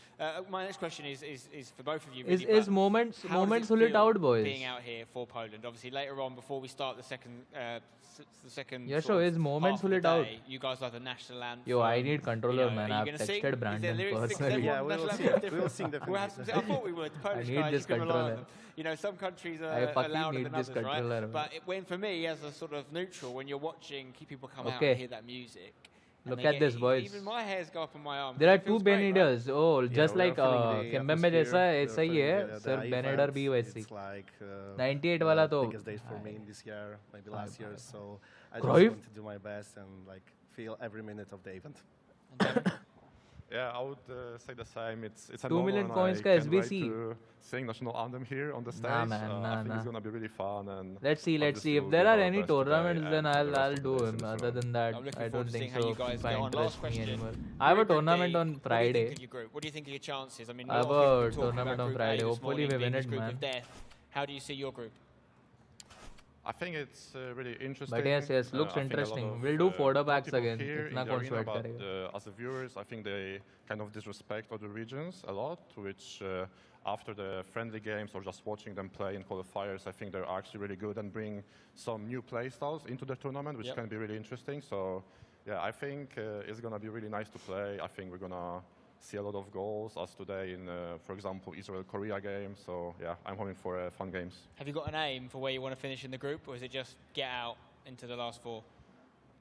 My next question is for both of you. Is Really, moments how does will it feel out, boys? being out here for Poland? Obviously, later on, before we start the second Yeah, sort so of is moments half of will the it out? day, you guys have the national anthem. Yo, I need controller, man. Are you I've gonna sing? texted Is Brandon there lyrics fixed? personally. Yeah, we Everyone's will national sing. anthem We will different. sing definitely. We'll have some, I thought we would. The Polish need guys, this you can rely on controller. them. You know, some countries I are fucking louder need than this others, right? controller, But when for me, as a sort of neutral, when you're watching people come out Okay. and hear that music. and Look they at get- this, boys. Even my hairs go up on my arm. There are It two feels great, right? Beneders. Oh, Yeah, just we are like feeling the Kembe में atmosphere, जैसा we are ऐसा ही feeling है the सिर्फ बेनेडर events. भी वैसी It's like 98 वाला तो biggest days for me this year, maybe last year. So I just Cruyff? want to do my best and like feel every minute of the event. Yeah, I would say the same. It's a 2 million moment coins I का can't wait SBC. to sing national anthem here on the stage. Nah, man, I nah, think nah. it's gonna be really fun. And Let's see. obviously If we'll there give are our any best today tournaments, then and for the I'll rest of do the him. days as Other well. than that, I'm looking I forward don't to think seeing how so. you guys FIFA get on. Last interests me question. anymore. I have a Group D, tournament on What do you Friday. think of your group? What do you think of your chances? I mean, I have lot of people a talking tournament about on Group A Friday. this Hopefully morning we being win this it, group man. of death. How do you see your group? I think it's really interesting. But yes, looks I think a lot interesting. of, We'll do further backs people again. here Itna in the kaun arena, sweat but karega. as the viewers, I think they kind of disrespect other regions a lot, which after the friendly games or just watching them play in qualifiers, I think they're actually really good and bring some new play styles into the tournament, which can be really interesting. So yeah, I think it's going to be really nice to play. I think we're going to see a lot of goals as today in, for example, Israel-Korea game. So yeah, I'm hoping for fun games. Have you got an aim for where you want to finish in the group, or is it just get out into the last 4?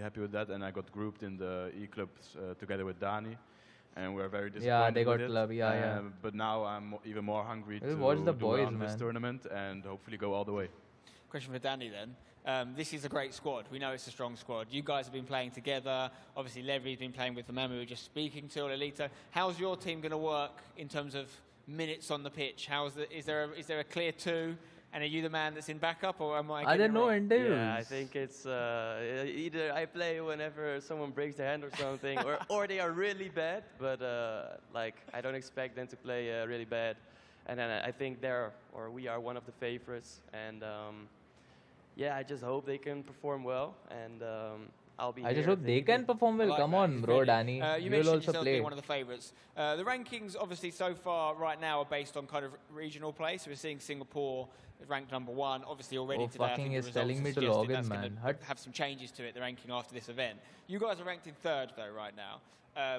happy with that, and I got grouped in the E clubs together with Dani. and we're very disappointed. Yeah, they got with it. club. Yeah. But now I'm even more hungry We'll to watch the do boys, well in this man. tournament and hopefully go all the way. Question for Danny then. This is a great squad. We know it's a strong squad. You guys have been playing together. Obviously, Levy's been playing with the man we were just speaking to, Lolita. How's your team going to work in terms of minutes on the pitch? Is there a clear two? And are you the man that's in backup, or am I? Are there no Yeah, interviews? I think it's either I play whenever someone breaks their hand or something, or they are really bad. But like I don't expect them to play really bad, and then I think we are one of the favorites, and yeah, I just hope they can perform well, and I'll be. I just here hope if they can perform well. like Come that. on, It's bro, really- Danny. You You will mentioned also yourself play. being one of the favourites. The rankings, obviously, so far right now are based on kind of regional play. So we're seeing Singapore ranked number 1. Obviously, already Oh, today, I fucking think the is results telling have me to suggested log in, that's man. gonna Hut. have some changes to it, the ranking after this event. You guys are ranked in 3rd, though, right now.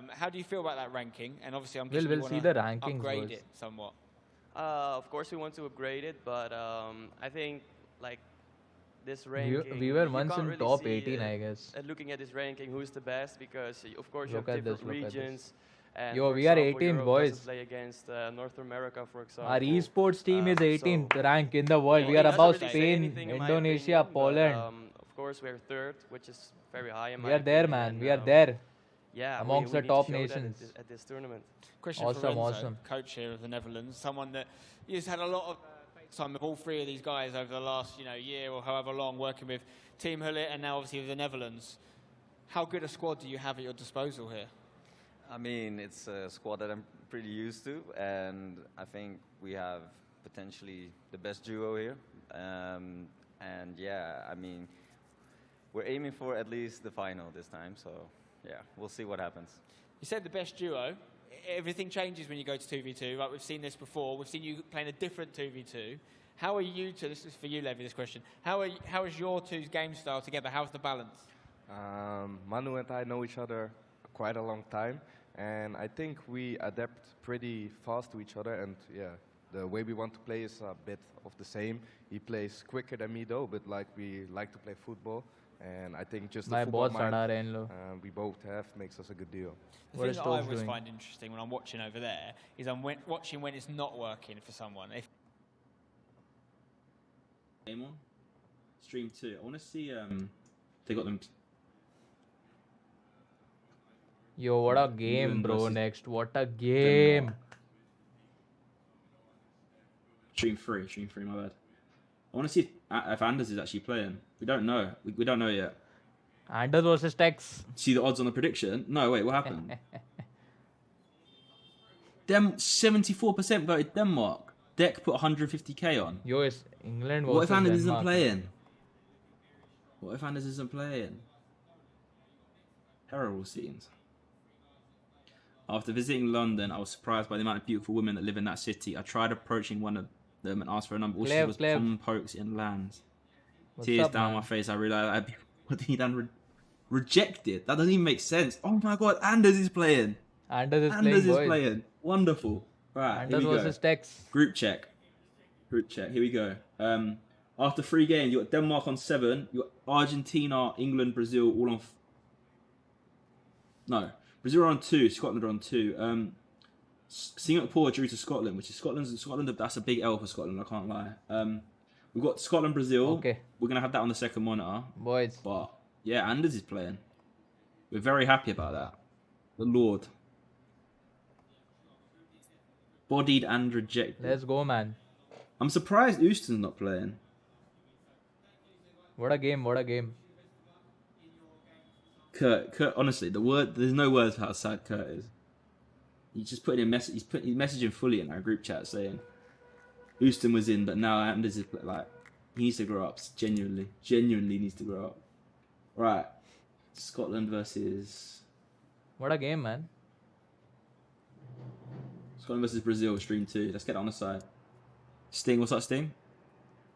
How do you feel about that ranking? And obviously, I'm guessing We'll you see wanna the rankings, upgrade boys. it somewhat. Of course, we want to upgrade it, but I think like this ranking. We were you once can't in really top see, 18, I guess. Looking at this ranking, who's the best? Because of course Look you have at this, different look at this. regions. And Yo, for we are example, 18th, Europe boys. doesn't play against North America, for example. Our esports team is 18th rank in the world. Well, We it are doesn't above really say Spain, anything in my Indonesia, opinion, but, Poland. of course, we're 3rd, which is very high in We my are there, opinion, man. and, We are there. Yeah, amongst we the need top to show that nations. at this tournament. Question Awesome, for Renzo, awesome. coach here of the Netherlands, someone that has had a lot of time with all 3 of these guys over the last year or however long, working with Team Hullet and now obviously with the Netherlands. How good a squad do you have at your disposal here? I mean, it's a squad that I'm pretty used to, and I think we have potentially the best duo here. And yeah, I mean, we're aiming for at least the final this time, so yeah, we'll see what happens. You said the best duo. Everything changes when you go to 2v2. Right, we've seen this before. We've seen you playing a different 2v2. How are you two? This is for you, Levy. This question. How is your two's game style together? How's the balance? Manu and I know each other quite a long time, and I think we adapt pretty fast to each other. And yeah, the way we want to play is a bit of the same. He plays quicker than me though, but like we like to play football. And I think just the My football boss mind lo. we both have makes us a good deal. The thing that I always find interesting when I'm watching over there is I'm watching when it's not working for someone. Game on stream 2. I want to see they got them. Yo, what a game, England bro. versus Next, what a game. Stream 3, my bad. I want to see if Anders is actually playing. We don't know. We don't know yet. Anders versus Tex. See the odds on the prediction? No, wait, what happened? 74% voted Denmark. Deck put 150k on. Yo, it's England versus What if Anders Denmark. isn't playing? What if Anders isn't playing? Terrible scenes. After visiting London, I was surprised by the amount of beautiful women that live in that city. I tried approaching one of them and asked for a number. All she was palm pokes in lands. What's Tears up, down man? my face. I realized what he done rejected. That doesn't even make sense. Oh my god, Anders is playing. Anders is boys. playing. Wonderful. Right, Anders here we versus go. Tex. Group check. Here we go. After 3 games, you got Denmark on 7. You got Argentina, England, Brazil all on. No, Brazil are on 2. Scotland are on 2. Singapore drew to Scotland, which is Scotland. That's a big L for Scotland. I can't lie. We've got Scotland, Brazil. Okay. We're gonna have that on the second monitor. Boys. But yeah, Anders is playing. We're very happy about that. The Lord. Bodied and rejected. Let's go, man. I'm surprised Houston's not playing. What a game, what a game. Kurt, honestly, there's no words for how sad Kurt is. He's just putting he's messaging fully in our group chat saying Houston was in, but now Anders is like, he needs to grow up. Genuinely needs to grow up. Right, Scotland versus. What a game, man. Scotland versus Brazil, stream 2. Let's get that on the side. Sting, what's that, Sting?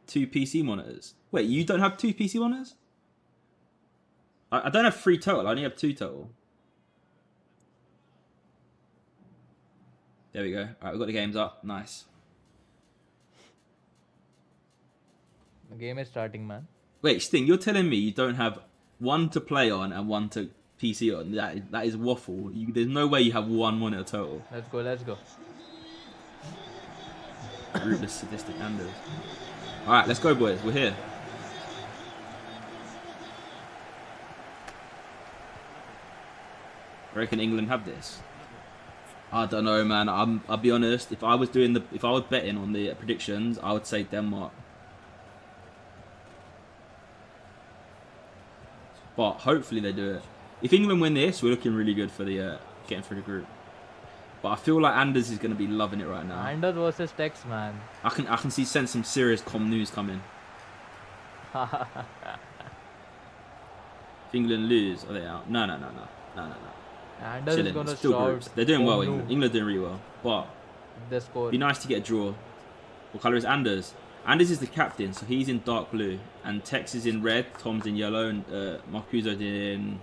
2 PC monitors. Wait, you don't have 2 PC monitors? I don't have 3 total. I only have 2 total. There we go. Alright, we've got the games up. Nice. The game is starting, man. Wait, Sting, you're telling me you don't have 1 to play on and 1 to PC on. That is waffle. There's no way you have one monitor total. Let's go, let's go. Rootless, sadistic Anders. Alright, let's go, boys. We're here. I reckon England have this. I don't know, man. I'll be honest. If I was betting on the predictions, I would say Denmark. But hopefully they do it. If England win this, we're looking really good for the getting through the group. But I feel like Anders is going to be loving it right now. Anders versus Tex, man. I can sense some serious com news coming. If England lose, are they out? No. Anders is going to shout. They're doing well. England are doing really well. But it'd be nice to get a draw. What colour is Anders? Anders is the captain, so he's in dark blue. And Tex is in red, Tom's in yellow, and Marcuso's in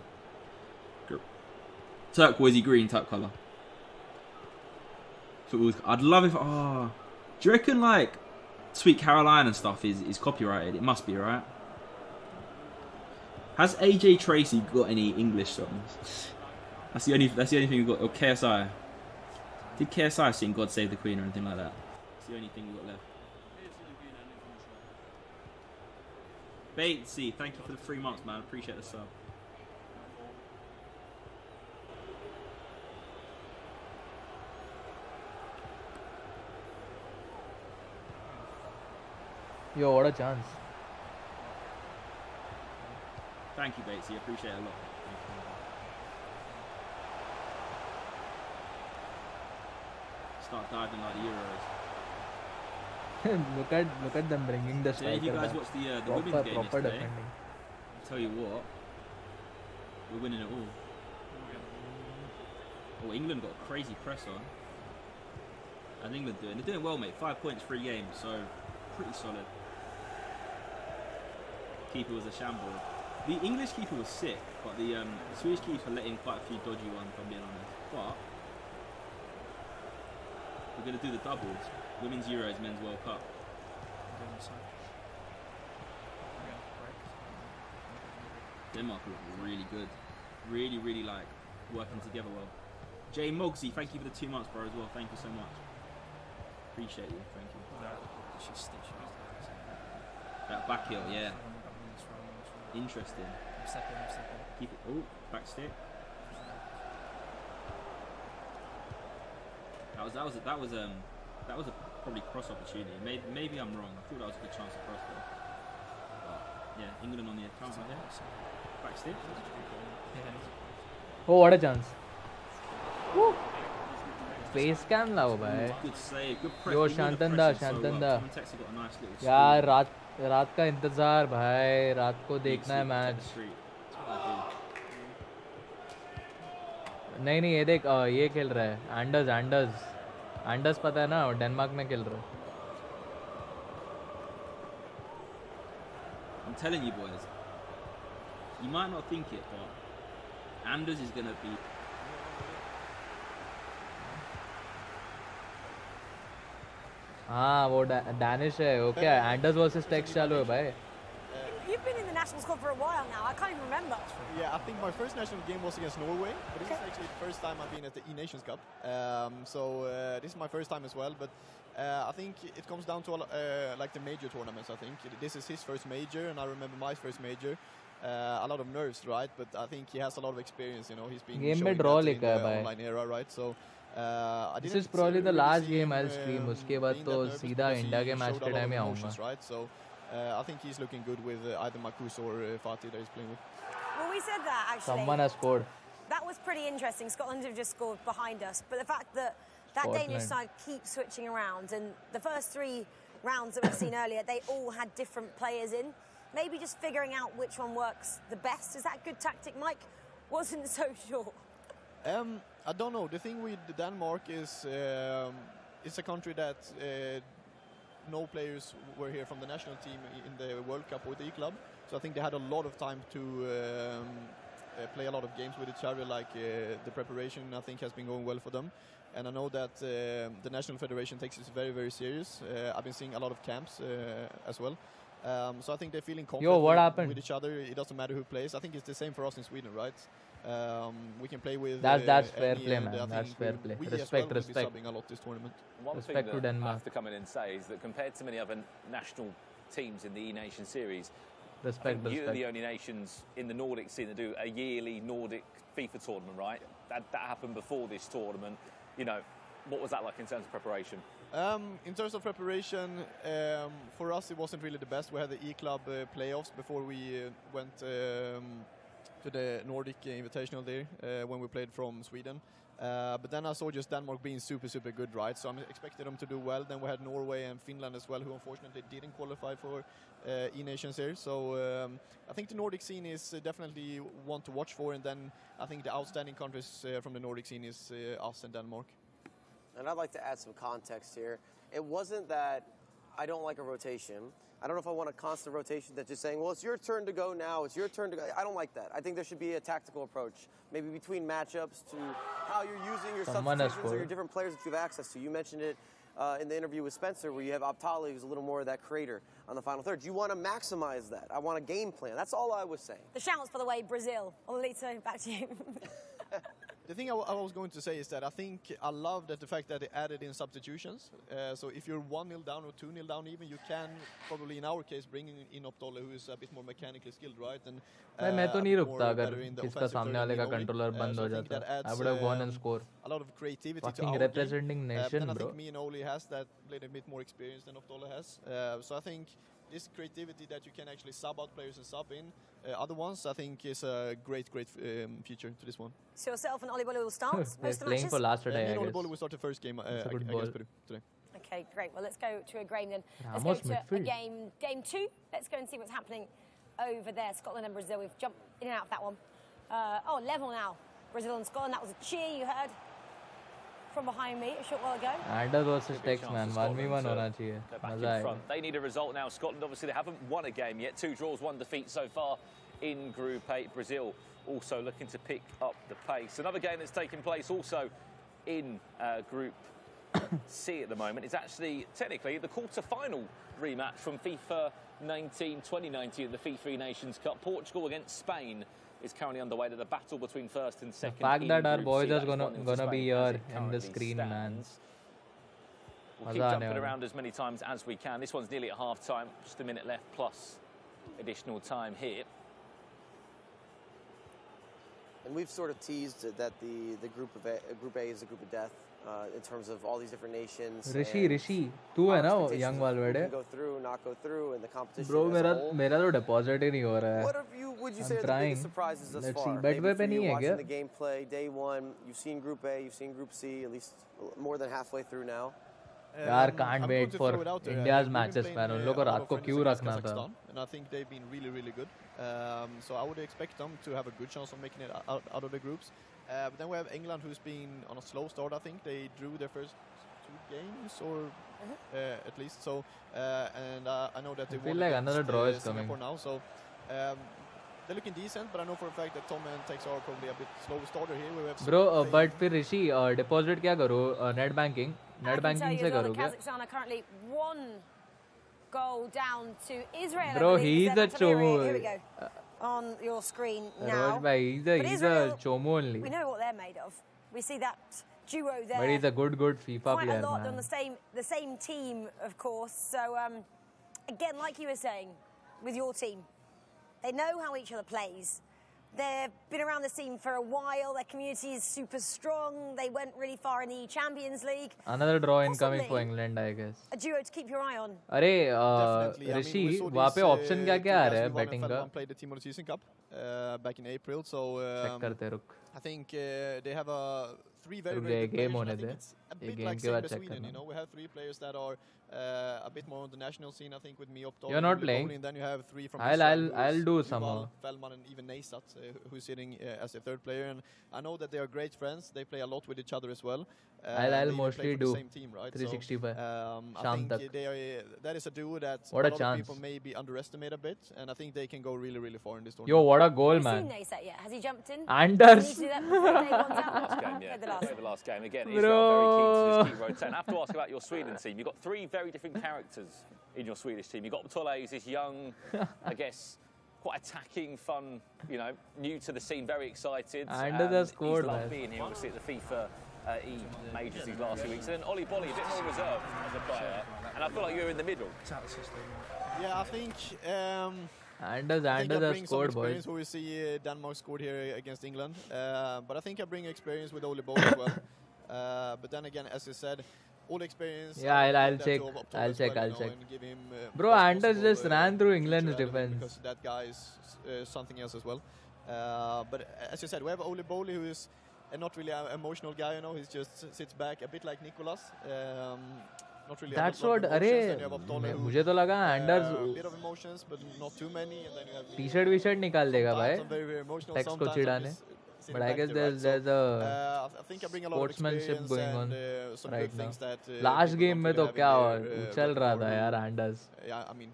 turquoisey green type colour. So I'd love if... Oh, do you reckon, like, Sweet Caroline and stuff is copyrighted? It must be, right? Has AJ Tracy got any English songs? That's the only thing we've got. Or KSI. Did KSI sing God Save the Queen or anything like that? That's the only thing we've got left. Batesy, thank you for the 3 months, man. Appreciate the sub. Yo, what a chance. Thank you, Batesy. Appreciate it a lot. Start diving like the Euros. look at them bringing the striker. If you guys watched the women's game yesterday, defending. I'll tell you what, we're winning it all. Oh, England got crazy press on. And England they're doing well, mate. 5 points, 3 games, so pretty solid. Keeper was a shamble. The English keeper was sick, but the Swedish keeper let in quite a few dodgy ones, if I'm being honest. But we're going to do the doubles. Women's Euros, Men's World Cup. Denmark look really good. Really, really like working together well. Jay Mogsy, thank you for the 2 months, bro, as well. Thank you so much. Appreciate you. Thank you. That back heel, yeah. Interesting. Keep it. Oh, back stick. That was a probably cross opportunity. Maybe I'm wrong. I thought that was a good chance to cross though. But yeah, England on the account right here. Back stick. Oh, what a chance. Woo. Face cam lao bhai. Good save. Good press. Yo, Shantanda. यार रात का इंतजार भाई. रात को देखना है match. नहीं ये देख ये खेल रहा है एंडर्स पता है ना डेनमार्क में खेल रहा है. I'm telling you boys, you might not think it, but Anders is gonna be. हाँ वो डैनिश है. वो क्या एंडर्स वर्सेस टेक्स चालू है भाई. You've been in the national squad for a while now. I can't even remember. Yeah, I think my first national game was against Norway, but this is actually the first time I've been at the eNations Cup. This is my first time as well. But I think it comes down to like the major tournaments. I think this is his first major, and I remember my first major. A lot of nerves, right? But I think he has a lot of experience. You know, he's been game showing draw that in the online era, right? So. This is probably the last game I'll stream. उसके बाद तो सीधा India के match के time में आऊँगा. Right? So I think he's looking good with either Marcus or Fatih that he's playing with. Well, we said that actually. Someone has scored. That was pretty interesting. Scotland have just scored behind us, but the fact that Danish side keeps switching around, and the first 3 rounds that we've seen earlier, they all had different players in. Maybe just figuring out which one works the best. Is that a good tactic, Mike? Wasn't so sure. I don't know. The thing with Denmark is it's a country that no players were here from the national team in the World Cup or the E-Club. So I think they had a lot of time to play a lot of games with each other. Like the preparation, I think, has been going well for them. And I know that the National Federation takes this very, very serious. I've been seeing a lot of camps as well. So I think they're feeling confident with each other. It doesn't matter who plays. I think it's the same for us in Sweden, right? We can play with. That's fair any, play, and man. I That's think fair play. We as well Respect, will be respect. subbing a lot this tournament. One Respect thing to that I Denmark. have to come in and say is that compared to many other national teams in the eNations series, Respect, you're respect. the only nations in the Nordic scene that do a yearly Nordic FIFA tournament, right? That happened before this tournament. You know, what was that like in terms of preparation? In terms of preparation, for us it wasn't really the best. We had the E-Club playoffs before we went to the Nordic Invitational there when we played from Sweden. But then I saw just Denmark being super, super good, right? So I expected them to do well. Then we had Norway and Finland as well, who unfortunately didn't qualify for eNations here. So I think the Nordic scene is definitely one to watch for. And then I think the outstanding countries from the Nordic scene is us and Denmark. And I'd like to add some context here. It wasn't that I don't like a rotation. I don't know if I want a constant rotation that's just saying, well, it's your turn to go now, it's your turn to go. I don't like that. I think there should be a tactical approach, maybe between matchups to how you're using your substitutions or your different players that you have access to. You mentioned it in the interview with Spencer, where you have Optali, who's a little more of that creator on the final third. You want to maximize that. I want a game plan. That's all I was saying. The shouts, by the way, Brazil. Olito, back to you. The thing I was going to say is that I think I love that the fact that they added in substitutions. So if you're 1-0 down or 2-0 down even, you can probably, in our case, bring in Optole, who is a bit more mechanically skilled, right? And मैं तो नहीं रुकता अगर किसका सामने वाले का controller बंद हो जाता. I would have gone and scored. A lot of creativity Fucking to our representing game. nation, then I bro. think me and Oli has that little bit more experience than Optole has. So I think this creativity that you can actually sub out players and sub in other ones, I think is a great feature to this one. So yourself and Oli Bolu will start most They're of the playing matches? for last today, Me and I Oli guess. Bolu will start the first game That's a good against ball. Peru today. Okay, great. Well, let's go to a game then. Let's Ramos go to a midfield. game two. Let's go and see what's happening over there. Scotland and Brazil. We've jumped in and out of that one. Level now. Brazil and Scotland. That was a cheer you heard from behind me a short while ago. Anders versus Tex, chance man. for 1v1 Scotland होना to चाहिए. go back मजा in आएगा. front. They need a result now. Scotland, obviously, they haven't won a game yet. 2 draws, 1 defeat so far in Group 8. Brazil also looking to pick up the pace. Another game that's taking place also in Group C at the moment is actually, technically, the quarter-final rematch from FIFA 2019, the FIFA eNations Cup. Portugal against Spain is currently underway. There's a battle between first and second. The fact in that our Group boys C. are That is gonna 1-0 to be Spain as here it in the currently screen, man. stands. We'll keep Maza jumping aane wala. around as many times as we can. This one's nearly at half-time, just a minute left plus additional time here. And we've sort of teased that the Group A is a group of death in terms of all these different nations. Rishi, तू है ना वो young Valverde? Go through, not go through, and the competition. Bro, as a whole. मेरा तो deposit ही नहीं हो रहा है. What would you say I'm are the trying. biggest surprises thus Let's far? see. Bet Maybe पे for you नहीं है watching क्या? the gameplay, day one, you've seen Group A, you've seen Group C, at least more than halfway through now. यार can't I'm wait going to for throw it out there. India's We've been matches, playing, man. उन लोग को a lot रात of को friendlies क्यों against रखना था? Kazakhstan, and I think they've been really, really good. So I would expect them to have a good chance of making it out of the groups. But then we have England, who's been on a slow start. I think they drew their first 2 games, or at least. So, and I know that they I feel won like against, another draw is Singapore coming. now. So they're looking decent, but I know for a fact that Tom and Tex are probably a bit slow starter here. We have Bro, but फिर ऋषि deposit क्या करो? Net banking I can से tell you करो that क्या? Kazakhstan are currently 1 goal down to Israel. I Bro, believe. he's a chomo. Here we go. On your screen now. Roj bhai, But he's Israel, a chomo only. we know what they're made of. We see that duo there. But he's a good FIFA Quite player, a lot man. on the same team, of course. So again, like you were saying, with your team, they know how each other plays. They've been around the scene for a while. Their community is super strong. They went really far in the Champions League. Another draw incoming Possibly for England, I guess. a duo to keep your eye on. अरे Definitely. Rishi we saw वहाँ पे these, option क्या क्या आ रहा है betting का? Feldman played the Team of the Season Cup back in April. So Check करते रुक. I think they have 3 very, रुक very जाए good game players. होने I think they. it's a ये bit game like के बाद Serbia, check Sweden. करना. You know, we have 3 players that are a bit more on the national scene. I think with me, Optol, You're not playing. and then you have 3 from I'll Israel, do who's somehow. Yuval, Feldman, and even Neysat, who's sitting as a 3rd player. And I know that they are great friends. They play a lot with each other as well. I'll they even mostly play for do the same team, right? 365 I शाम think तक. they are, that is a duo that What a lot of chance. people maybe underestimate a bit, and I think they can go really, really far in this tournament. Yo, what a goal, Have you man. seen Neysat yet? Has he jumped in? Anders. Does he need to do that before day one's out? Last game, yeah. Played the last Played the last game. Again, Bro. Israel very keen to just keep rotating. I have to ask about your Sweden team. You've got 3 very different characters in your Swedish team. You've got Tolle, who's this young, I guess, quite attacking, fun, new to the scene, very excited. Anders has scored, he's loved man. being here, obviously, at the FIFA majors these last few weeks. And then Ollie Bolly, a bit more reserved as a player. And I feel like you're in the middle. Yeah, I think... Anders I has bring some scored, experience boys. where we see Denmark scored here against England. But I think I bring experience with Ole Boll as well. But then again, as you said, all experience... Yeah, I'll check. I'll check. Bro, Anders just ran through England's defense. Because that guy is something else as well. But as you said, we have Ole Boll, who is not really an emotional guy, he just sits back, a bit like Nicolas. Not really. That's what. अरे मुझे तो लगा Anders bit of emotions, but not too many, and then you have T-shirt V-shirt निकाल देगा भाई takes को चिढ़ाने. But I guess there's a sportsmanship going on right now. Last game में तो क्या उछल रहा था यार Anders. Yeah, I mean.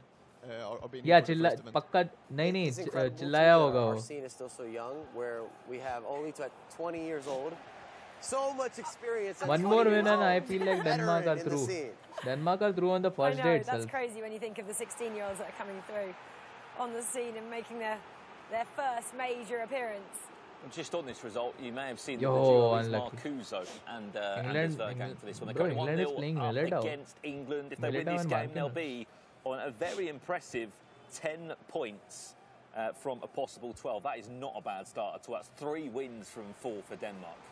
Yeah, पक्का नहीं चिल्लाया होगा वो. Our scene is still so young, where we have only 20 years old. So much experience. One more win and I feel like Denmark are through. Denmark are through on the first day itself. That's crazy when you think of the 16-year-olds that are coming through on the scene and making their first major appearance. Just on this result, you may have seen Yo, the unlucky. Marcuso and England, going for this one. They're bro, currently England is 1-0 playing up Militao. against England. If they win Militao this and game, they'll Marquinhos. be on a very impressive 10 points from a possible 12. That is not a bad start at all. That's 3 wins from 4 for Denmark.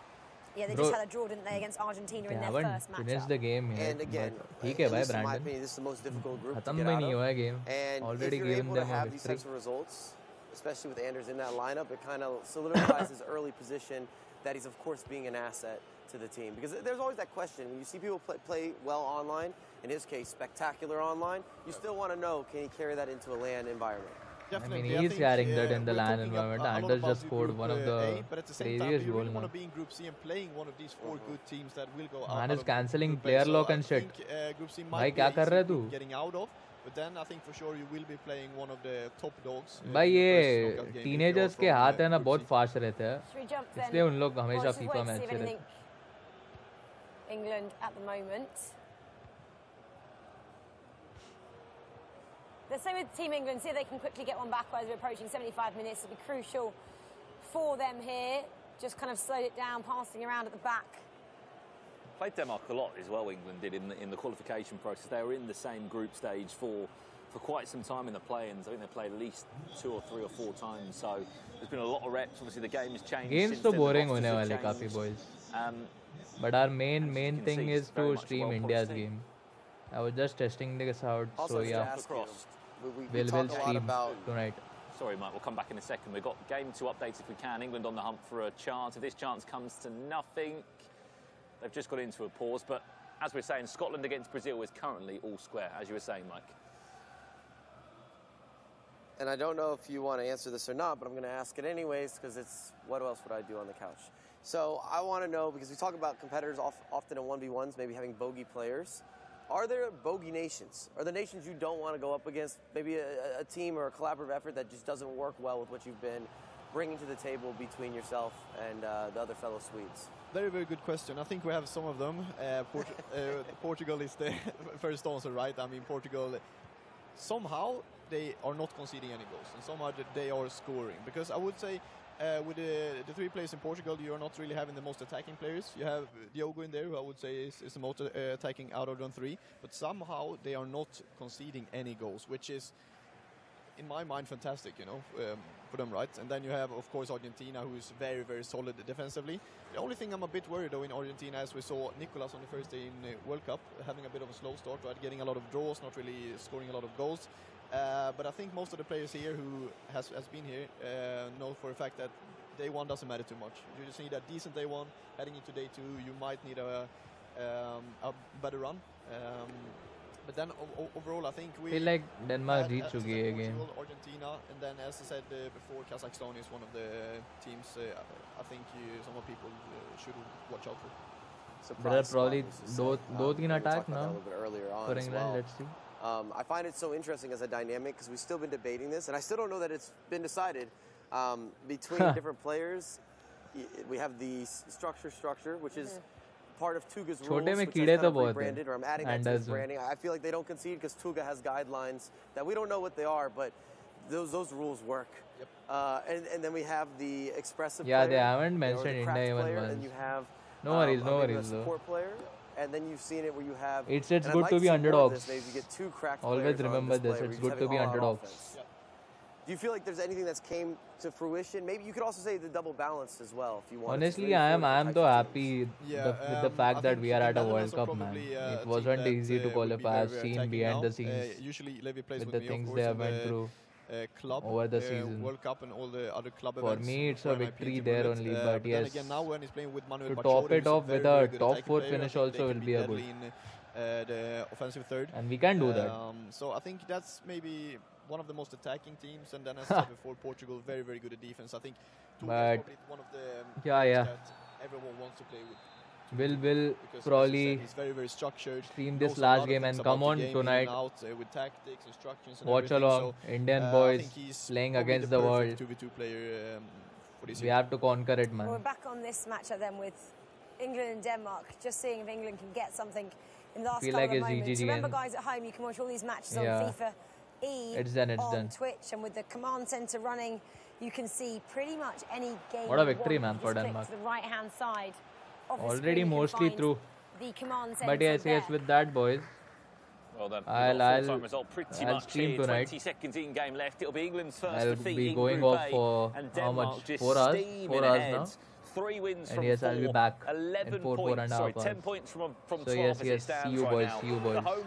Yeah, they just had a draw, didn't they, against Argentina in their first match. Finished the game yet. And again, ठीक है भाई, in my Brandon. opinion, this is the most difficult group to खत्म get भी out नहीं of. हुआ है game. And Already if you're given able to them a have these victory. types of results, especially with Anders in that lineup, it kind of solidifies his early position that he's, of course, being an asset to the team. Because there's always that question. When you see people play well online, in his case, spectacular online, you still want to know, can he carry that into a LAN environment? I mean, he's carrying that in the LAN environment. Anders just scored one of the craziest goals now. Want to be in Group C and playing one of these 4 good teams that will go out. Man is of cancelling Group A. player So lock I and shit. think, Group C भाई might क्या be कर रहा है easy तू? getting out of. But then I think for sure you will be playing one of the top dogs. भाई in the ये first knockout game if teenagers you're के from, हाथ है ना Group बहुत C. फास्ट रहते हैं. Should we jump then? इसलिए उन लोग हमेशा Well, let's just FIFA wait to match see if से anything रहते. England at the moment. The same with Team England. See if they can quickly get one back as we're approaching 75 minutes. It'll be crucial for them here. Just kind of slowed it down, passing around at the back. Played Denmark a lot as well, England did, in the qualification process. They were in the same group stage for quite some time in the play-ins. I think they played at least 2 or 3 or 4 times. So there's been a lot of reps. Obviously, the game has changed. Games since तो then, the boring rosters होने have वाले changed. काफी boys. But our main can thing see, is it's very to much a stream well-polished India's team. game. I was just testing this out, Also, so just to yeah, ask you, we we'll talk a lot stream about tonight. Sorry, Mike, we'll come back in a second. We've got game 2 updates if we can. England on the hunt for a chance. If this chance comes to nothing, they've just got into a pause. But as we're saying, Scotland against Brazil is currently all square, as you were saying, Mike. And I don't know if you want to answer this or not, but I'm going to ask it anyways because it's what else would I do on the couch? So I want to know, because we talk about competitors often in 1v1s, maybe having bogey players. Are there bogey nations? Are there nations you don't want to go up against? Maybe a team or a collaborative effort that just doesn't work well with what you've been bringing to the table between yourself and the other fellow Swedes? Very, very good question. I think we have some of them. Portugal is the first answer, right? I mean, Portugal, somehow they are not conceding any goals, and somehow they are scoring. Because I would say with the 3 players in Portugal, you are not really having the most attacking players. You have Diogo in there, who I would say is the most attacking out of them 3. But somehow they are not conceding any goals, which is, in my mind, fantastic, for them, right? And then you have, of course, Argentina, who is very, very solid defensively. The only thing I'm a bit worried, though, in Argentina, as we saw Nicolas on the first day in World Cup, having a bit of a slow start, right? Getting a lot of draws, not really scoring a lot of goals. But I think most of the players here who has been here know for a fact that day 1 doesn't matter too much. You just need a decent day 1. Heading into day 2, you might need a better run. But then overall, I think we feel like Denmark जीत चुकी है game. Argentina, and then as I said before, Kazakhstan is one of the teams I think some of people should watch out for. There are probably दो तीन attack now for England. Well. Let's see. I find it so interesting as a dynamic because we've still been debating this, and I still don't know that it's been decided between different players. We have the structure, which is part of Tuga's rules, छोटे में which कीड़े is तो kind of बहुत rebranded, or I'm adding that to his branding. I feel like they don't concede because Tuga has guidelines that we don't know what they are, but those rules work. Yep. And then we have the expressive Yeah, player, they haven't or mentioned the India craft even player, once. and you have No worries, no maybe a worries though. support player, and then you've seen it where you have. It's and I'd good like to be see more of underdogs. this, maybe you get two cracked Always players on remember display this. where It's you're good just to be having all-out underdogs. offense. Do you feel like there's anything that's came to fruition? Maybe you could also say the double balance as well, if you want. Honestly, I am so happy with the I fact that think we are at a Netherlands World are Cup, man. probably, It team wasn't that, easy to would be qualify. I've very, very seen attacking behind now. the scenes Usually Levi plays with with the me, things of they course, have in went the through club, over the season. World Cup and all the other club For events. me, it's a where my victory PT there bullets. only, but But then yes, again, now when he's playing with Manuel to Bachori, top it who's off very, with very a good top attacking 4 player, I finish think also they will can be a deadly good. in the offensive third. And we can do that. So I think that's maybe one of the most attacking teams, and then as I said before, Portugal very, very good at defense. I think Tuga is But probably one of the yeah, players yeah. that everyone wants to play with. Will Because, as you said, probably he's very, very structured. stream knows this a last lot of game things and about come the on game in and tonight. out, with tactics, instructions, and Watch everything. along, So, Indian I boys think he's playing probably against the perfect world. 2v2 player for this We year. have to conquer it, Well, we're man. back on this matchup then with England and Denmark. Just seeing if England can get something in the last Feel couple like of it's moments. GG Remember, and- guys, at home, you can watch all these matches Yeah. on FIFA E It's done, it's on done. Twitch, and with the command center running, you can see pretty much any game. What a you victory, want. man, You for just click Denmark. to the right-hand side of the Already screen, you can mostly find through. the command center But yes, there. yes, with that, boys. Well done. I'll- We've got a I'll- full-time result pretty I'll much stream here. tonight. 20 seconds in game left. It'll be England's first I'll defeat be in going Group off A, for and how Denmark much? just 4 hours? steaming 4 hours ahead. now? 3 wins And from yes, 4. I'll be back 11 in 4 points. and a Sorry, half 10 hours. points from So 12 yes, as yes, it stands see you right boys, now. see you The boys. home